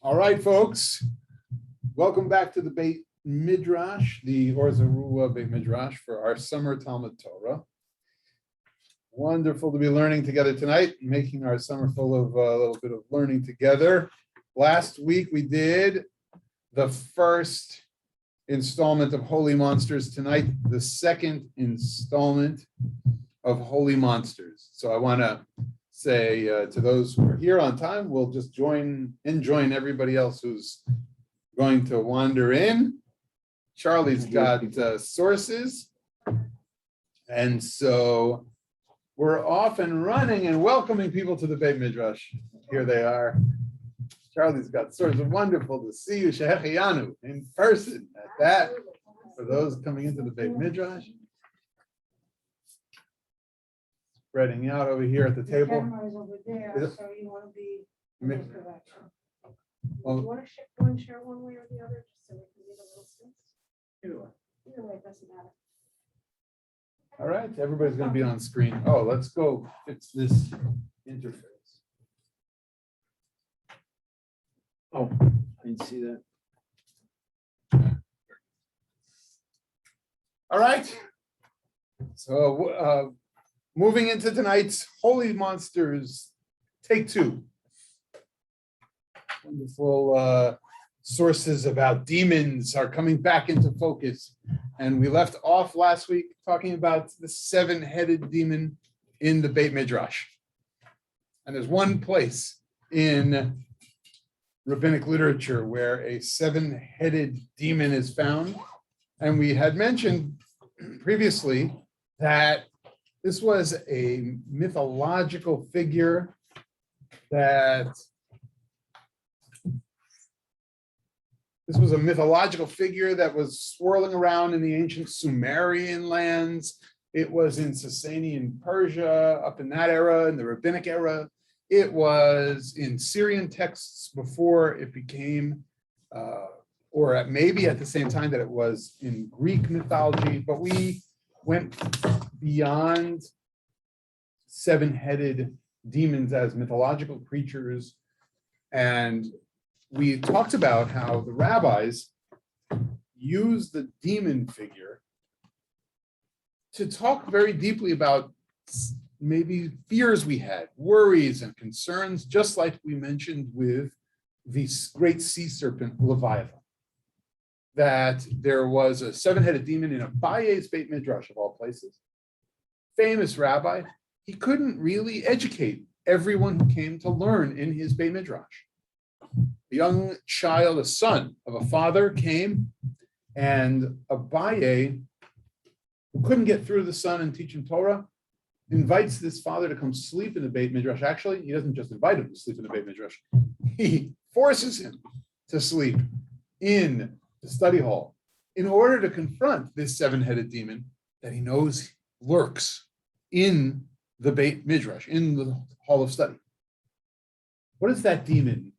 All right, folks. Welcome back to the Beit Midrash, the Or Zarua Beit Midrash for our summer Talmud-Torah. Wonderful to be learning together tonight, making our summer full of a little bit of learning together. Last week we did the first installment of Holy Monsters. Tonight, the second installment of Holy Monsters. So I want to say to those who are here on time, we'll just join everybody else who's going to wander in. Charlie's got sources. And so we're off and running and welcoming people to the Beit Midrash. Here they are. Charlie's got sources. Wonderful to see you, Shehecheyanu, in person at that. For those coming into the Beit Midrash. Spreading out over here at the table. Camera is over there, so you want to be in Mi- this direction. Oh. Do you want to share one way or the other, just so we can get a little sense? Either way. Either way, it doesn't matter. All right, everybody's going to be on screen. Oh, let's go fix this interface. Oh, I didn't see that. All right. So moving into tonight's Holy Monsters, take two. Wonderful sources about demons are coming back into focus. And we left off last week talking about the seven-headed demon in the Beit Midrash. And there's one place in rabbinic literature where a seven-headed demon is found. And we had mentioned previously that this was a mythological figure that was swirling around in the ancient Sumerian lands. It was in Sasanian Persia, up in that era, in the rabbinic era. It was in Syrian texts before it became, or maybe at the same time that it was in Greek mythology, but we went beyond seven-headed demons as mythological creatures. And we talked about how the rabbis used the demon figure to talk very deeply about maybe fears we had, worries and concerns, just like we mentioned with the great sea serpent Leviathan. That there was a seven-headed demon in Abaye's Beit Midrash of all places. Famous rabbi, he couldn't really educate everyone who came to learn in his Beit Midrash. A young child, a son of a father, came, and Abaye, who couldn't get through the son and teach him Torah, invites this father to come sleep in the Beit Midrash. Actually, he doesn't just invite him to sleep in the Beit Midrash. He forces him to sleep in the study hall in order to confront this seven-headed demon that he knows lurks in the Beit Midrash, in the hall of study. What is that demon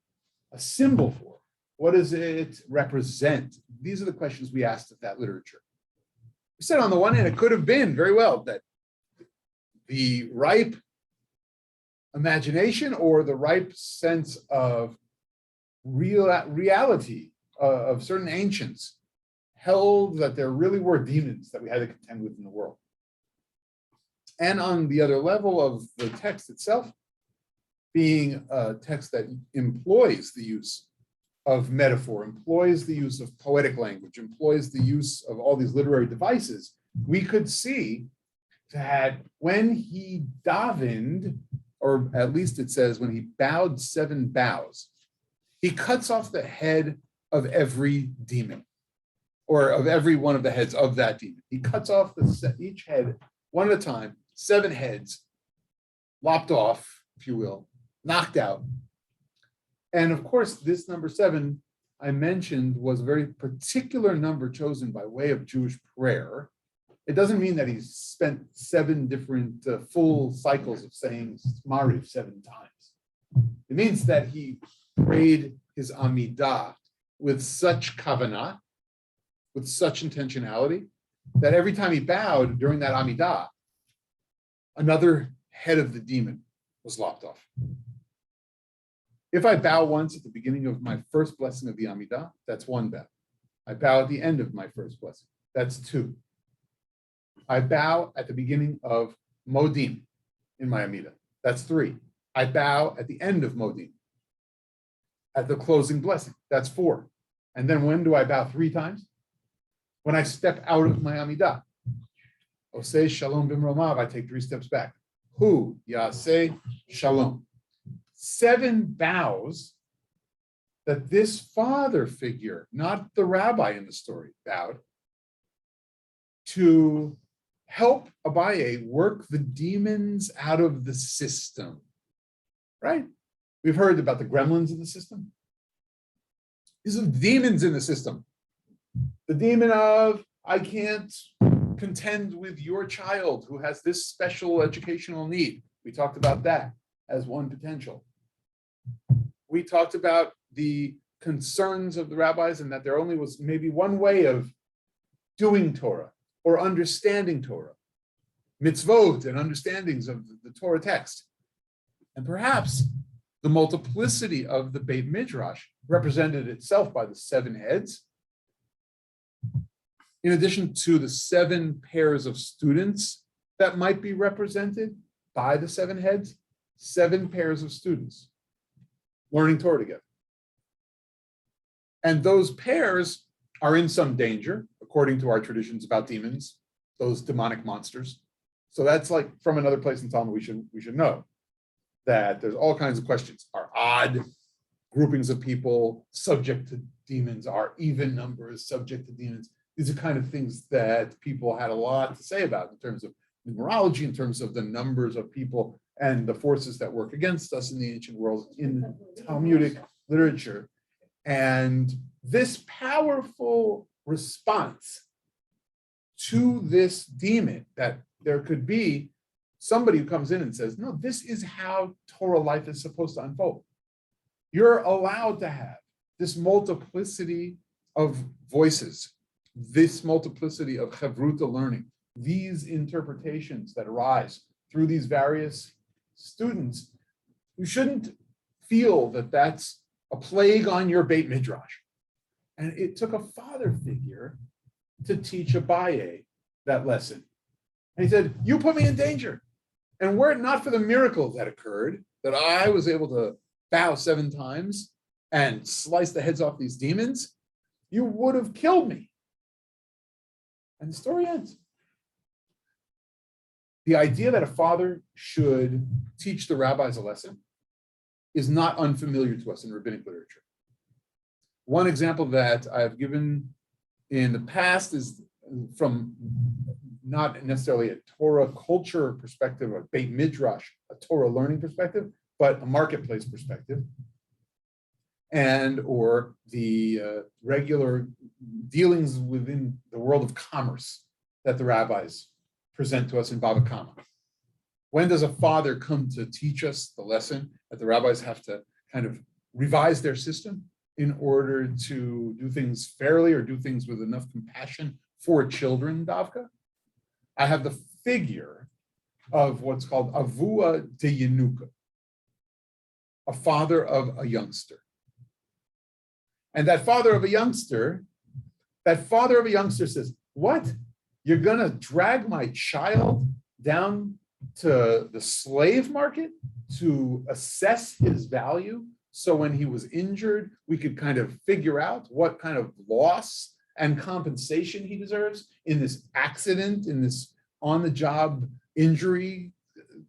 a symbol for? What does it represent? These are the questions we asked of that literature. We said on the one hand, it could have been very well that the ripe imagination or the ripe sense of reality of certain ancients held that there really were demons that we had to contend with in the world. And on the other level of the text itself, being a text that employs the use of metaphor, employs the use of poetic language, employs the use of all these literary devices, we could see that when he davened, or at least it says when he bowed 7 bows, he cuts off the head of every demon, or of every one of the heads of that demon. He cuts off each head one at a time, 7 heads, lopped off, if you will, knocked out. And of course, this number 7 I mentioned was a very particular number chosen by way of Jewish prayer. It doesn't mean that he spent 7 different full cycles of saying Mariv 7 times. It means that he prayed his Amidah with such kavanah, with such intentionality, that every time he bowed during that Amidah, another head of the demon was lopped off. If I bow once at the beginning of my first blessing of the Amidah, that's one bow. I bow at the end of my first blessing, that's two. I bow at the beginning of Modim in my Amidah, that's three. I bow at the end of Modim, at the closing blessing, that's four. And then when do I bow three times? When I step out of my Amidah. Oseh Shalom Bimromav, I take 3 steps back. Hu Yaseh Shalom. 7 bows that this father figure, not the rabbi in the story, bowed to help Abaye work the demons out of the system, right? We've heard about the gremlins in the system. These are demons in the system. The demon of, I can't contend with your child who has this special educational need. We talked about that as one potential. We talked about the concerns of the rabbis and that there only was maybe one way of doing Torah or understanding Torah, mitzvot and understandings of the Torah text. And perhaps the multiplicity of the Beit Midrash represented itself by the 7 heads, in addition to the 7 pairs of students that might be represented by the 7 heads, 7 pairs of students learning Torah together. And those pairs are in some danger, according to our traditions about demons, those demonic monsters. So that's like from another place in Talmud, we should know that there's all kinds of questions. Are odd groupings of people subject to demons? Are even numbers subject to demons? These are kind of things that people had a lot to say about in terms of numerology, in terms of the numbers of people and the forces that work against us in the ancient world, in Talmudic literature. And this powerful response to this demon, that there could be somebody who comes in and says, no, this is how Torah life is supposed to unfold. You're allowed to have this multiplicity of voices, this multiplicity of chavruta learning, these interpretations that arise through these various students. You shouldn't feel that that's a plague on your Beit Midrash. And it took a father figure to teach Abaye that lesson. And he said, you put me in danger. And were it not for the miracle that occurred, that I was able to bow 7 times and slice the heads off these demons, you would have killed me. And the story ends. The idea that a father should teach the rabbis a lesson is not unfamiliar to us in rabbinic literature. One example that I've given in the past is from not necessarily a Torah culture perspective, a Beit Midrash, a Torah learning perspective, but a marketplace perspective, and or the regular dealings within the world of commerce that the rabbis present to us in Bava Kama. When does a father come to teach us the lesson that the rabbis have to kind of revise their system in order to do things fairly or do things with enough compassion for children, Davka? I have the figure of what's called Avua de Yenuka, a father of a youngster. And that father of a youngster says, what? You're gonna drag my child down to the slave market to assess his value? So when he was injured, we could kind of figure out what kind of loss and compensation he deserves in this accident, in this on-the-job injury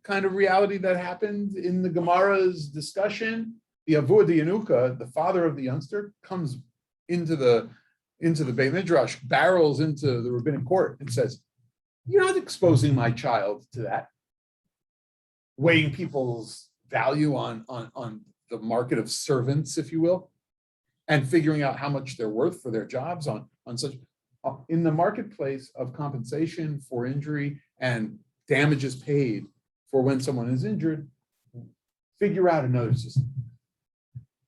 kind of reality that happened in the Gemara's discussion. The Avua de Yenuka, the father of the youngster, comes into the Beit Midrash, barrels into the rabbinic court and says, you're not exposing my child to that. Weighing people's value on the market of servants, if you will, and figuring out how much they're worth for their jobs on such, in the marketplace of compensation for injury and damages paid for when someone is injured, figure out another system.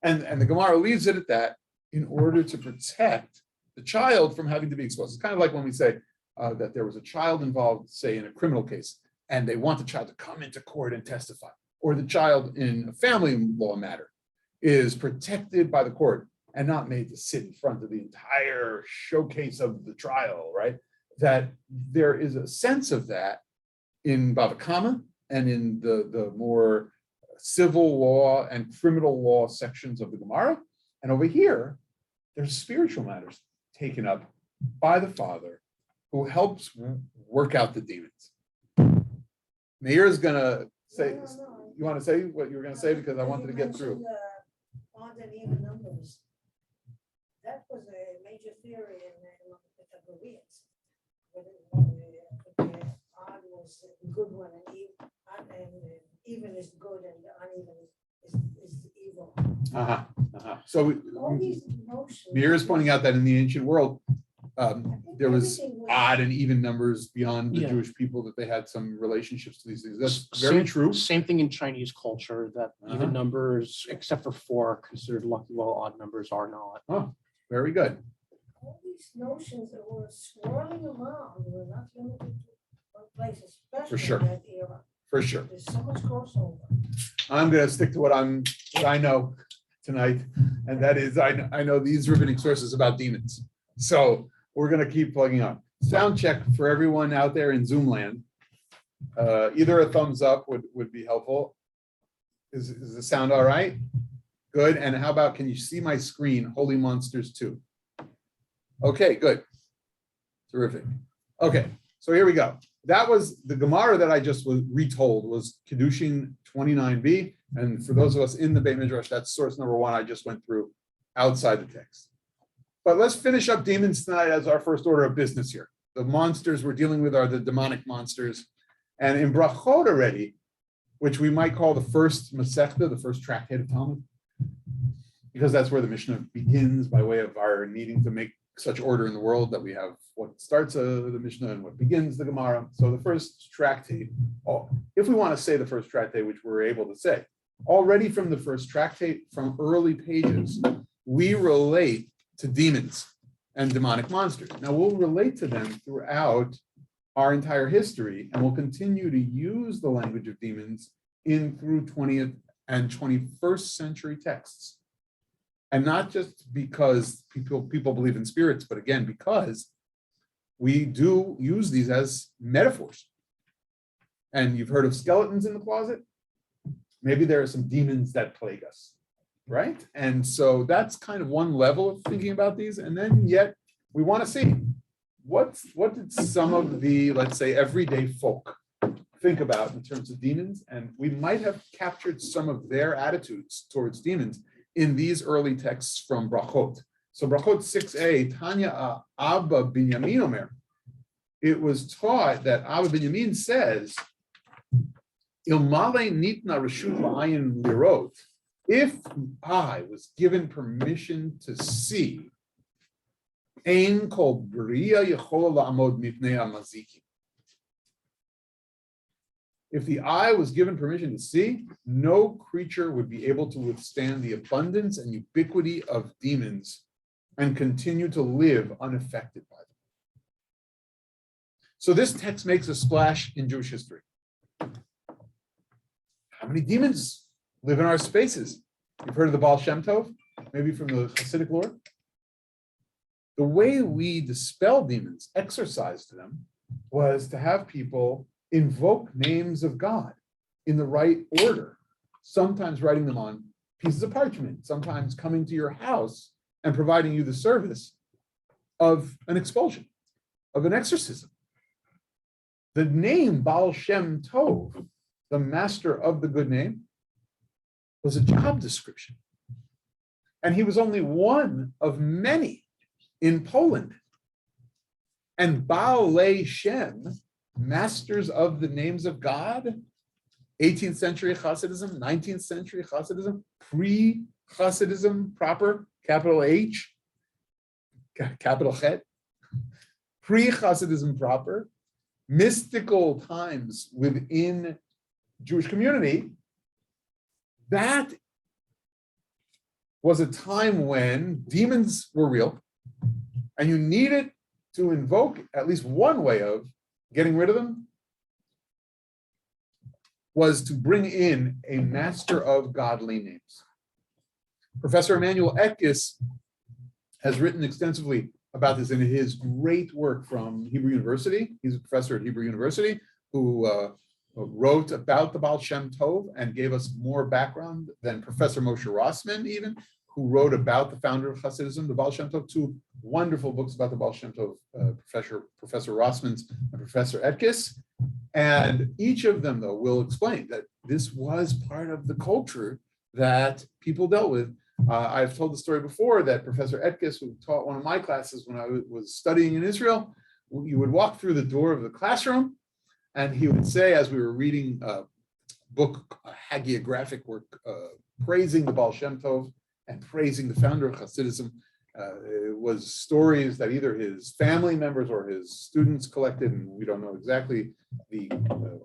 And the Gemara leaves it at that in order to protect the child from having to be exposed. It's kind of like when we say that there was a child involved, say, in a criminal case, and they want the child to come into court and testify, or the child in a family law matter, is protected by the court and not made to sit in front of the entire showcase of the trial, right? That there is a sense of that in Bava Kama and in the more civil law and criminal law sections of the Gemara. And over here, there's spiritual matters taken up by the Father who helps work out the demons. Meir is gonna say, No. you want to say what you were gonna say? Because I wanted to get through. Odd and even numbers. That was a major theory in the Pythagoreans. Whether the odd was a good one and even is good and uneven is evil. So All these notions. Meir is pointing out that in the ancient world, I think there was everything odd and even numbers beyond the Yeah. Jewish people, that they had some relationships to these things. That's very true. Same thing in Chinese culture, that Uh-huh. even numbers, except for 4, are considered lucky, while odd numbers are not. Oh, very good. All these notions that were swirling around were not limited to one place, especially sure. in that era. For sure. There's so much crossover. I'm gonna stick to what I know tonight, and that is, I know these rabbinic sources about demons. So we're gonna keep plugging on. Sound check for everyone out there in Zoom land. Either a thumbs up would be helpful. Is the sound all right? Good. And how about, can you see my screen, Holy Monsters 2? Okay, good. Terrific. Okay, so here we go. That was the Gemara that I just was retold, was Kedushin 29b. And for those of us in the Beit Midrash, that's source number 1 I just went through outside the text. But let's finish up demons tonight as our first order of business here. The monsters we're dealing with are the demonic monsters. And in Brachot already, which we might call the first Masechta, the first tractate of Talmud, because that's where the Mishnah begins by way of our needing to make such order in the world that we have what starts the Mishnah and what begins the Gemara. So the first tractate, if we want to say the first tractate, which we're able to say, already from the first tractate, from early pages, we relate to demons and demonic monsters. Now we'll relate to them throughout our entire history, and we'll continue to use the language of demons in through 20th and 21st century texts. And not just because people believe in spirits, but again, because we do use these as metaphors. And you've heard of skeletons in the closet. Maybe there are some demons that plague us, right? And so that's kind of one level of thinking about these. And then yet we want to see what did some of the, let's say, everyday folk think about in terms of demons. And we might have captured some of their attitudes towards demons in these early texts from Brachot. So Brachot 6a, Tanya Abba Binyamin Omer, it was taught that Abba Binyamin says, Ilmale nitna reshut la'ayin lirot, if I was given permission to see, ein kol bria yechola la'amod mipnei amazikim. If the eye was given permission to see, no creature would be able to withstand the abundance and ubiquity of demons and continue to live unaffected by them. So this text makes a splash in Jewish history. How many demons live in our spaces? You've heard of the Baal Shem Tov, maybe from the Hasidic lore. The way we dispel demons, exorcise them, was to have people invoke names of God in the right order, sometimes writing them on pieces of parchment, sometimes coming to your house and providing you the service of an expulsion, of an exorcism. The name Baal Shem Tov, the master of the good name, was a job description. And he was only one of many in Poland. And Baal Shem, masters of the names of God, 18th century Hasidism, 19th century Hasidism, pre-Hasidism proper, capital H, capital Chet, pre-Hasidism proper, mystical times within Jewish community, that was a time when demons were real, and you needed to invoke at least one way of getting rid of them was to bring in a master of godly names. Professor Emanuel Etkes has written extensively about this in his great work from Hebrew University. He's a professor at Hebrew University who wrote about the Baal Shem Tov and gave us more background than Professor Moshe Rossman even, who wrote about the founder of Hasidism, the Baal Shem Tov, two wonderful books about the Baal Shem Tov, Professor Rossman's and Professor Etkes. And each of them, though, will explain that this was part of the culture that people dealt with. I've told the story before that Professor Etkes, who taught one of my classes when I was studying in Israel, you would walk through the door of the classroom and he would say, as we were reading a book, a hagiographic work, praising the Baal Shem Tov and praising the founder of Hasidism, it was stories that either his family members or his students collected, and we don't know exactly the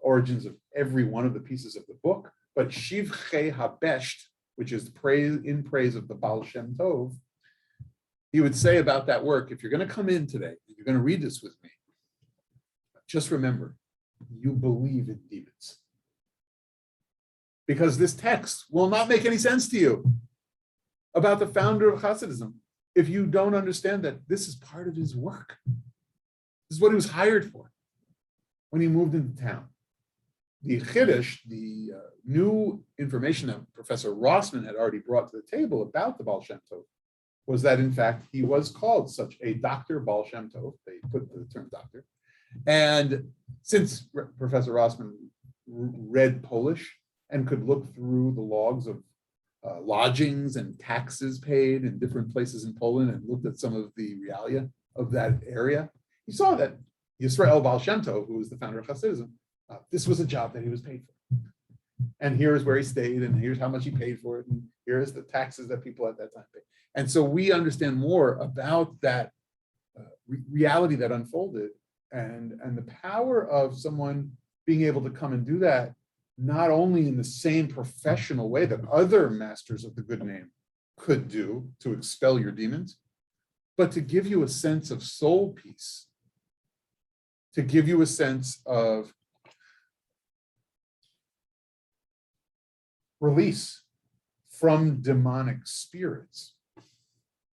origins of every one of the pieces of the book, but Shivchei Habesht, which is praise of the Baal Shem Tov, he would say about that work, if you're going to come in today, you're going to read this with me, just remember, you believe in demons. Because this text will not make any sense to you about the founder of Hasidism if you don't understand that this is part of his work. This is what he was hired for when he moved into town. The Chiddush, the new information that Professor Rossman had already brought to the table about the Baal Shem Tov was that, in fact, he was called such a Dr. Baal Shem Tov. They put the term doctor. And since Professor Rossman read Polish and could look through the logs of lodgings and taxes paid in different places in Poland and looked at some of the realia of that area, he saw that Yisrael Baal Shem Tov, who was the founder of Hasidism, this was a job that he was paid for. And here's where he stayed, and here's how much he paid for it, and here's the taxes that people at that time paid. And so we understand more about that reality that unfolded and the power of someone being able to come and do that, not only in the same professional way that other masters of the good name could do to expel your demons, but to give you a sense of soul peace, to give you a sense of release from demonic spirits.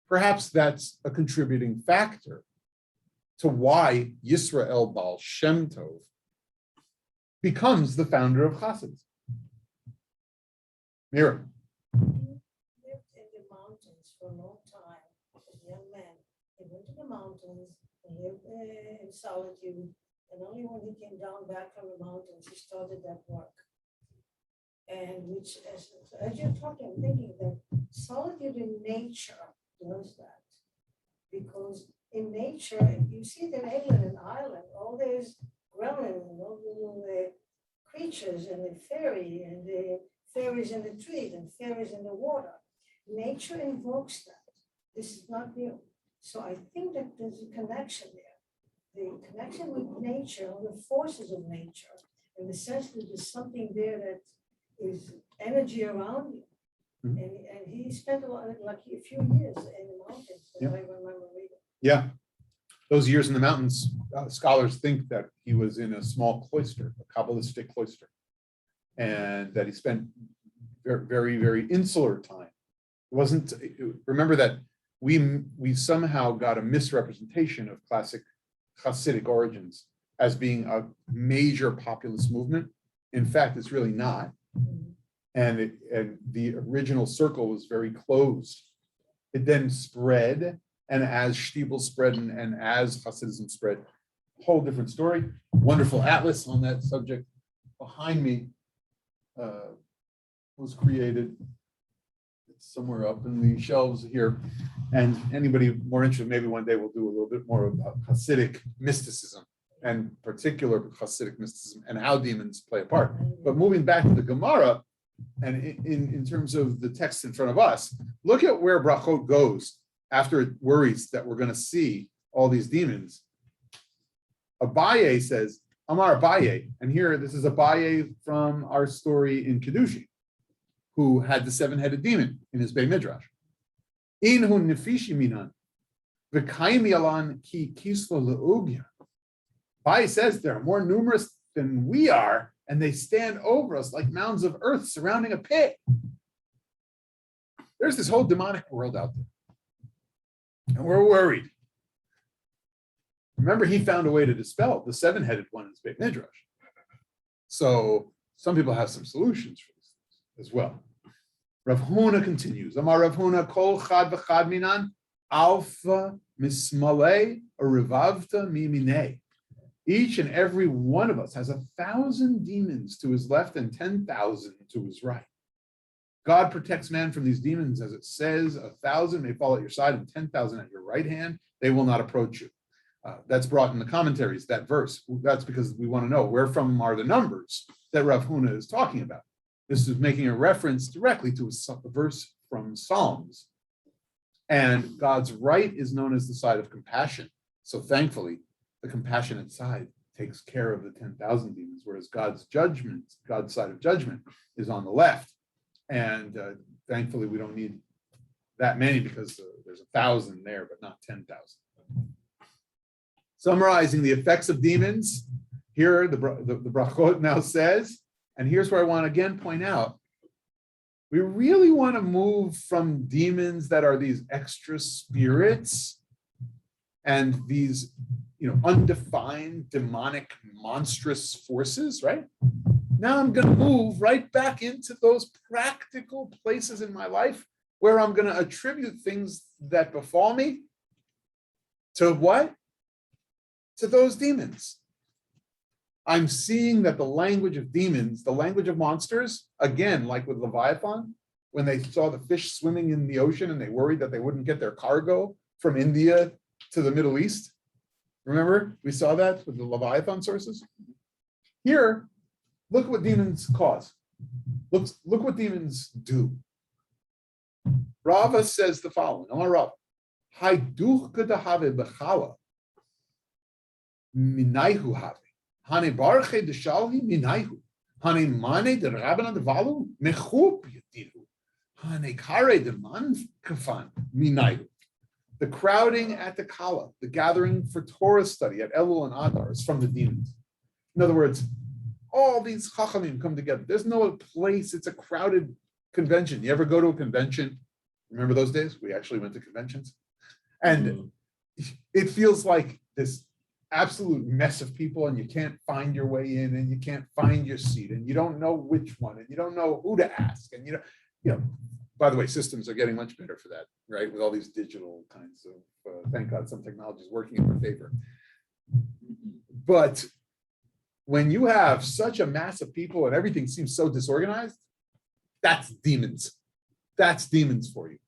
Perhaps that's a contributing factor to why Yisrael Baal Shem Tov becomes the founder of Hasidism. Mira. He lived in the mountains for a long time as a young man. He went to the mountains and lived in solitude. And only when he came down back from the mountains, he started that work. And which, as you're talking, I'm thinking that solitude in nature does that. Because in nature, you see that England and Ireland, all these gremlins and all the little creatures and the fairies in the trees and fairies in the water. Nature invokes that. This is not new. So I think that there's a connection there. The connection with nature, the forces of nature, in the sense that there's something there that is energy around you. Mhm. And he spent like a few years in the mountains, that Yeah. I remember reading. Yeah. Those years in the mountains, scholars think that he was in a small cloister, a Kabbalistic cloister, and that he spent very, very, very insular time. It wasn't, remember that we somehow got a misrepresentation of classic Hasidic origins as being a major populist movement. In fact, it's really not. And the original circle was very closed. It then spread, and as Stiebel spread and as Hasidism spread, whole different story. Wonderful atlas on that subject behind me was created. It's somewhere up in the shelves here. And anybody more interested, maybe one day we'll do a little bit more about Hasidic mysticism, and particular Hasidic mysticism and how demons play a part. But moving back to the Gemara, and in terms of the text in front of us, look at where Brachot goes after it worries that we're going to see all these demons. Abaye says, Amar Abaye, and here this is Abaye from our story in Kedushin, who had the seven-headed demon in his Beit Midrash. Inhu nefishi minan, v'kaimi alan ki kislo leugya. Abaye says they're more numerous than we are, and they stand over us like mounds of earth surrounding a pit. there's this whole demonic world out there. And we're worried. Remember, he found a way to dispel the seven-headed one in his Beit Midrash. So some people have some solutions for this as well. Rav Huna continues. Amar Rav Huna, kol chad v'chad minan, alpha mismalei or revavta mimine. Each and every one of us has 1,000 demons to his left and 10,000 to his right. God protects man from these demons, as it says, 1,000 may fall at your side and 10,000 at your right hand. They will not approach you. That's brought in the commentaries, that verse. That's because we want to know where from are the numbers that Rav Huna is talking about. This is making a reference directly to a verse from Psalms. And God's right is known as the side of compassion. So thankfully, the compassionate side takes care of the 10,000 demons, whereas God's judgment, God's side of judgment, is on the left. And thankfully, we don't need that many because there's 1,000 there, but not 10,000. Summarizing the effects of demons, here the brachot now says, and here's where I want to again point out, we really want to move from demons that are these extra spirits and these, undefined, demonic, monstrous forces, right? Now I'm going to move right back into those practical places in my life where I'm going to attribute things that befall me to what? To those demons. I'm seeing that the language of demons, the language of monsters, again, like with Leviathan, when they saw the fish swimming in the ocean and they worried that they wouldn't get their cargo from India to the Middle East. Remember, we saw that with the Leviathan sources. Here, look what demons cause. Look what demons do. Rava says the following, Amar Rava, Haiduch kedahave bechala, minaihu have, hane barche deshalhi minaihu, hane mane de rabbanan de valu, mechup yatihu, hane kare de man kafan, minaihu. The crowding at the Kala, the gathering for Torah study at Elul and Adar is from the demons. In other words, all these chachamim come together. There's no place, it's a crowded convention. You ever go to a convention? Remember those days? We actually went to conventions. And it feels like this absolute mess of people and you can't find your way in and you can't find your seat and you don't know which one and you don't know who to ask. And by the way, systems are getting much better for that, right? With all these digital kinds of, thank God, some technology is working in our favor. But when you have such a mass of people and everything seems so disorganized, that's demons. That's demons for you.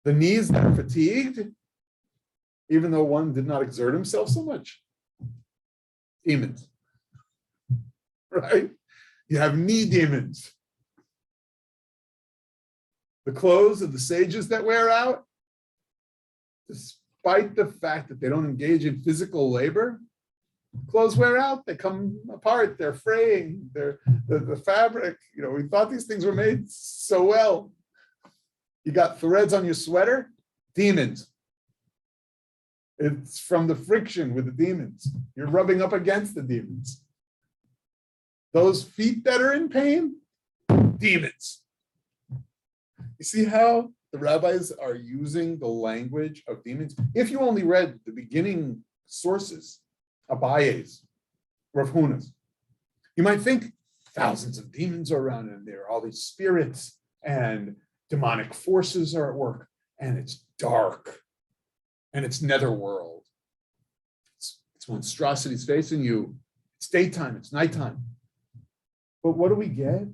The knees that are fatigued, even though one did not exert himself so much, demons, right? You have knee demons. The clothes of the sages that wear out, despite the fact that they don't engage in physical labor, clothes wear out, they come apart, they're fraying, the fabric, we thought these things were made so well. You got threads on your sweater, demons. It's from the friction with the demons. You're rubbing up against the demons. Those feet that are in pain, demons. You see how the rabbis are using the language of demons? If you only read the beginning sources, Abaye's, Rav Huna's, you might think thousands of demons are around and there are all these spirits and demonic forces are at work and it's dark and it's netherworld. It's monstrosities facing you. It's daytime, it's nighttime. But what do we get?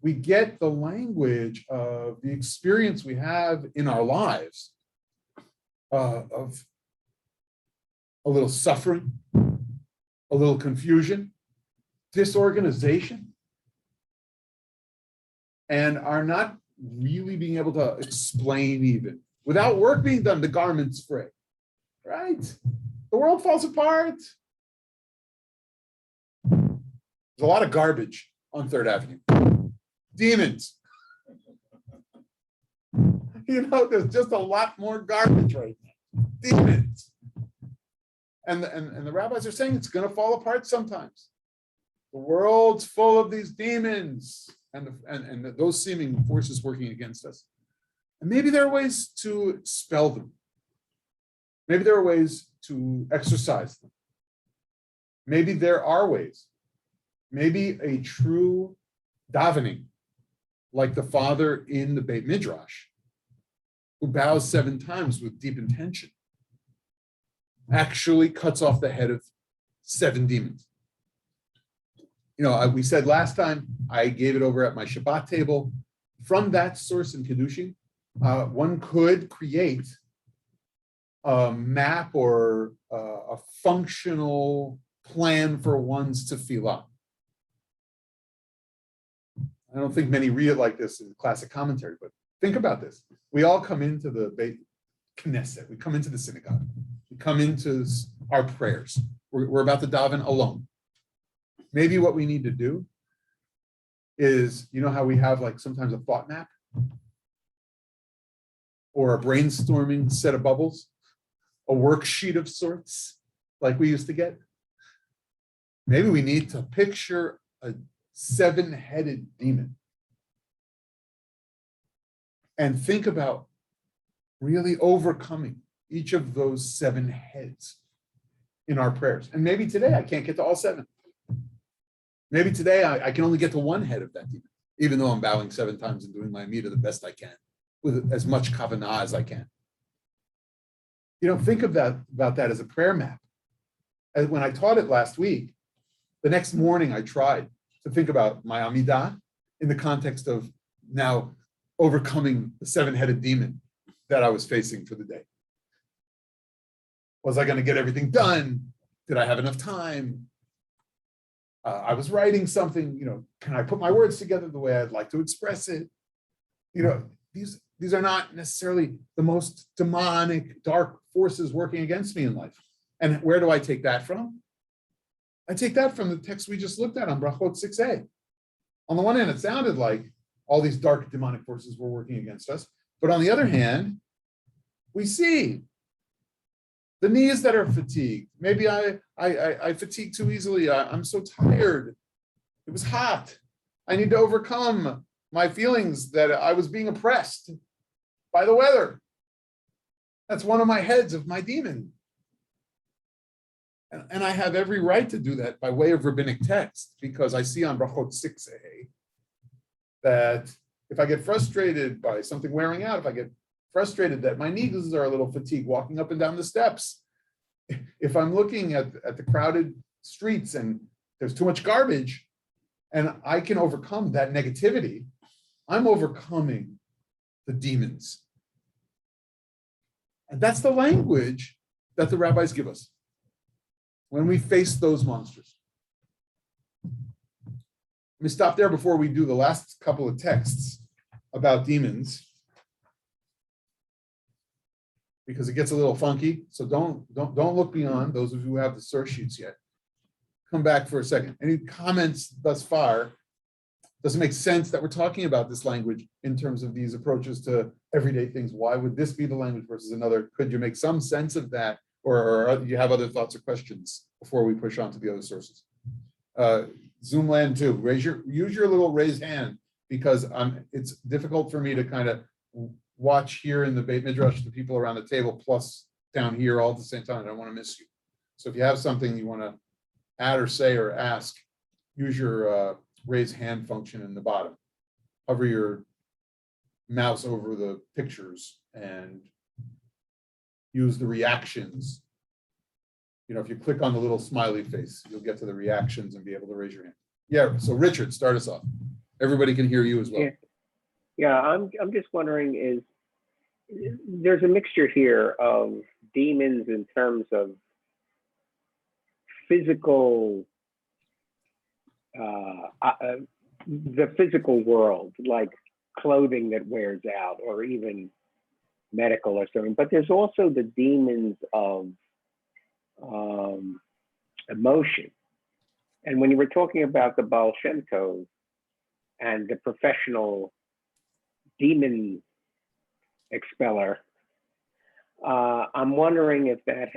We get the language of the experience we have in our lives of a little suffering, a little confusion, disorganization, and are not really being able to explain even. Without work being done, the garments fray, right? The world falls apart. There's a lot of garbage on 3rd Avenue. Demons. There's just a lot more garbage right now. Demons. And the rabbis are saying it's going to fall apart sometimes. The world's full of these demons. and those seeming forces working against us. And maybe there are ways to expel them. Maybe there are ways to exercise them. Maybe there are ways. Maybe a true davening, like the father in the Beit Midrash, who bows 7 times with deep intention, actually cuts off the head of 7 demons. You know, we said last time, I gave it over at my Shabbat table. From that source in Kiddushin, one could create a map or a functional plan for one's tefillah. I don't think many read it like this in classic commentary, but think about this. We all come into the Beit Knesset, we come into the synagogue, we come into our prayers. We're about to daven alone. Maybe what we need to do is, you know how we have like sometimes a thought map or a brainstorming set of bubbles, a worksheet of sorts like we used to get? Maybe we need to picture a 7-headed demon and think about really overcoming each of those 7 heads in our prayers. And maybe today I can't get to all 7. Maybe today I can only get to 1 head of that demon, even though I'm bowing 7 times and doing my Amida the best I can with as much kavanah as I can. You know, think about that as a prayer map. And when I taught it last week, the next morning I tried to think about my Amidah in the context of now overcoming the 7-headed demon that I was facing for the day. Was I going to get everything done? Did I have enough time? I was writing something, you know, can I put my words together the way I'd like to express it? You know, these are not necessarily the most demonic, dark forces working against me in life. And where do I take that from? I take that from the text we just looked at on Brachot 6a. On the one hand, it sounded like all these dark demonic forces were working against us. But on the other hand, we see the knees that are fatigued. Maybe I fatigue too easily. I'm so tired. It was hot. I need to overcome my feelings that I was being oppressed by the weather. That's one of my heads of my demon. And I have every right to do that by way of rabbinic text, because I see on Brachot 6a that if I get frustrated by something wearing out, if I get frustrated that my knees are a little fatigued walking up and down the steps, if I'm looking at the crowded streets and there's too much garbage and I can overcome that negativity, I'm overcoming the demons. And that's the language that the rabbis give us when we face those monsters. Let me stop there before we do the last couple of texts about demons, because it gets a little funky. So don't look beyond those of you who have the source sheets yet. Come back for a second. Any comments thus far? Does it make sense that we're talking about this language in terms of these approaches to everyday things? Why would this be the language versus another? Could you make some sense of that? Or do you have other thoughts or questions before we push on to the other sources? Zoomland too, use your little raised hand, because it's difficult for me to kind of watch here in the Beit Midrash the people around the table plus down here all at the same time. I don't want to miss you. So if you have something you want to add or say or ask, use your raise hand function in the bottom. Hover your mouse over the pictures and use the reactions. You know, if you click on the little smiley face, you'll get to the reactions and be able to raise your hand. Yeah, so Richard, start us off. Everybody can hear you as well. Yeah, I'm just wondering, there's a mixture here of demons in terms of physical, the physical world, like clothing that wears out or even medical or something, but there's also the demons of emotion. And when you were talking about the Baal Shem Tov and the professional demon expeller, I'm wondering if that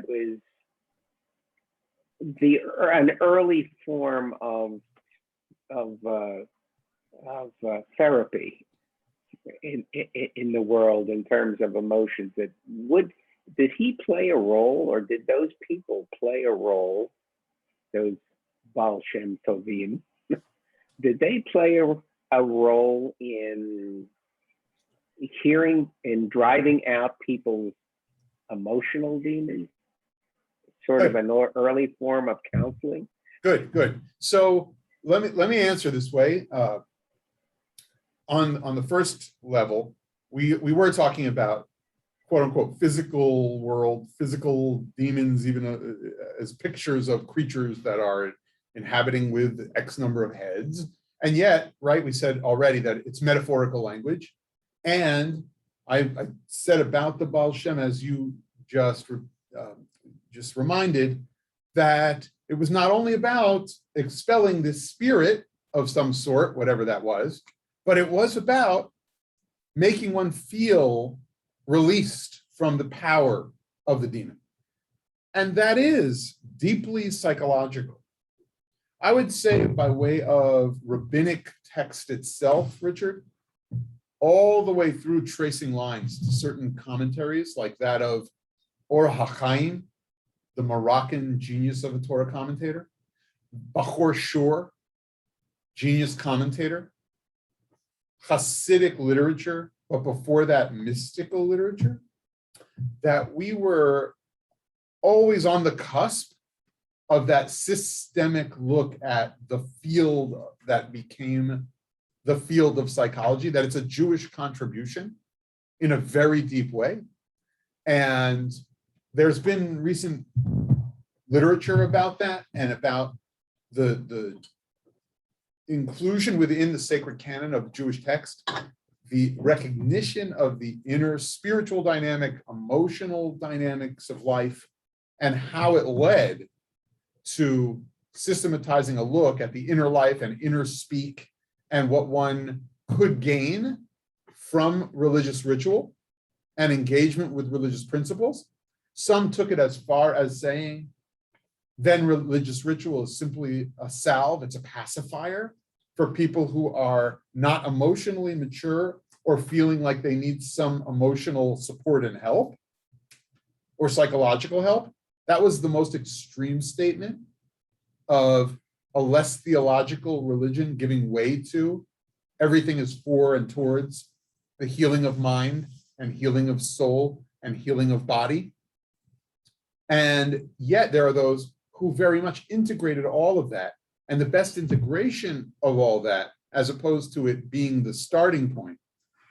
was an early form of therapy in the world in terms of emotions. Did he play a role, or did those people play a role? Those Baal Shem Tovim, did they play a role in hearing and driving out people's emotional demons? Sort of an early form of counseling? Good. So let me answer this way. On the first level, we were talking about quote unquote physical world, physical demons, even as pictures of creatures that are inhabiting with X number of heads. And yet, right, we said already that it's metaphorical language. And I said about the Baal Shem, as you just reminded, that it was not only about expelling this spirit of some sort, whatever that was, but it was about making one feel released from the power of the demon. And that is deeply psychological. I would say, by way of rabbinic text itself, Richard, all the way through tracing lines to certain commentaries like that of Or HaChaim, the Moroccan genius of a Torah commentator, Bachor Shur, genius commentator, Hasidic literature, but before that, mystical literature, that we were always on the cusp of that systemic look at the field that became the field of psychology, that it's a Jewish contribution in a very deep way. And there's been recent literature about that and about the inclusion within the sacred canon of Jewish text, the recognition of the inner spiritual dynamic, emotional dynamics of life, and how it led to systematizing a look at the inner life and inner speak and what one could gain from religious ritual and engagement with religious principles. Some took it as far as saying, then religious ritual is simply a salve, it's a pacifier for people who are not emotionally mature or feeling like they need some emotional support and help or psychological help. That was the most extreme statement of a less theological religion giving way to everything is for and towards the healing of mind and healing of soul and healing of body. And yet there are those who very much integrated all of that. And the best integration of all that, as opposed to it being the starting point,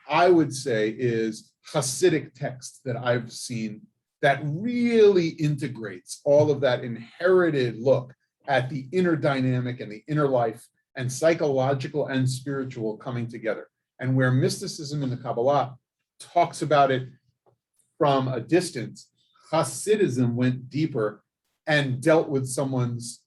I would say is Hasidic text that I've seen that really integrates all of that inherited look at the inner dynamic and the inner life and psychological and spiritual coming together. And where mysticism in the Kabbalah talks about it from a distance, Hasidism went deeper and dealt with someone's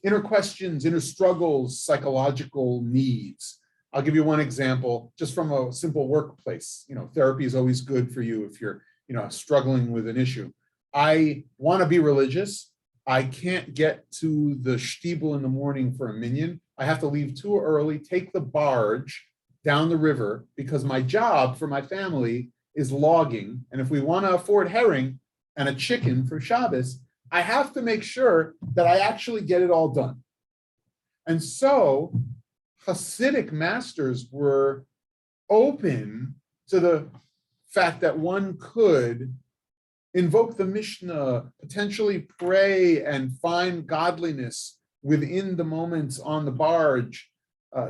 inner questions, inner struggles, psychological needs. I'll give you one example, just from a simple workplace. Therapy is always good for you if you're, struggling with an issue. I want to be religious. I can't get to the shtibel in the morning for a minyan. I have to leave too early, take the barge down the river because my job for my family is logging. And if we want to afford herring and a chicken for Shabbos, I have to make sure that I actually get it all done. And so Hasidic masters were open to the fact that one could invoke the Mishnah, potentially pray and find godliness within the moments on the barge.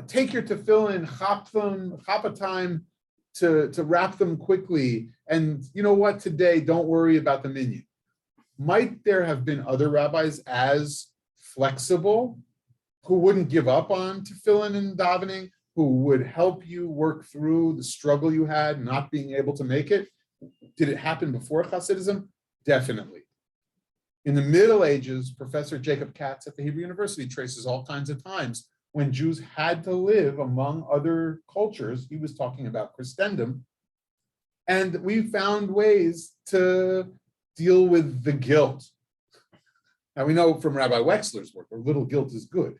Take your tefillin, chop a time to wrap them quickly. And you know what, today, don't worry about the minyan. Might there have been other rabbis as flexible who wouldn't give up on tefillin and davening, who would help you work through the struggle you had not being able to make it? Did it happen before Hasidism? Definitely. In the Middle Ages, Professor Jacob Katz at the Hebrew University traces all kinds of times when Jews had to live among other cultures. He was talking about Christendom. And we found ways to deal with the guilt. Now we know from Rabbi Wexler's work, a little guilt is good.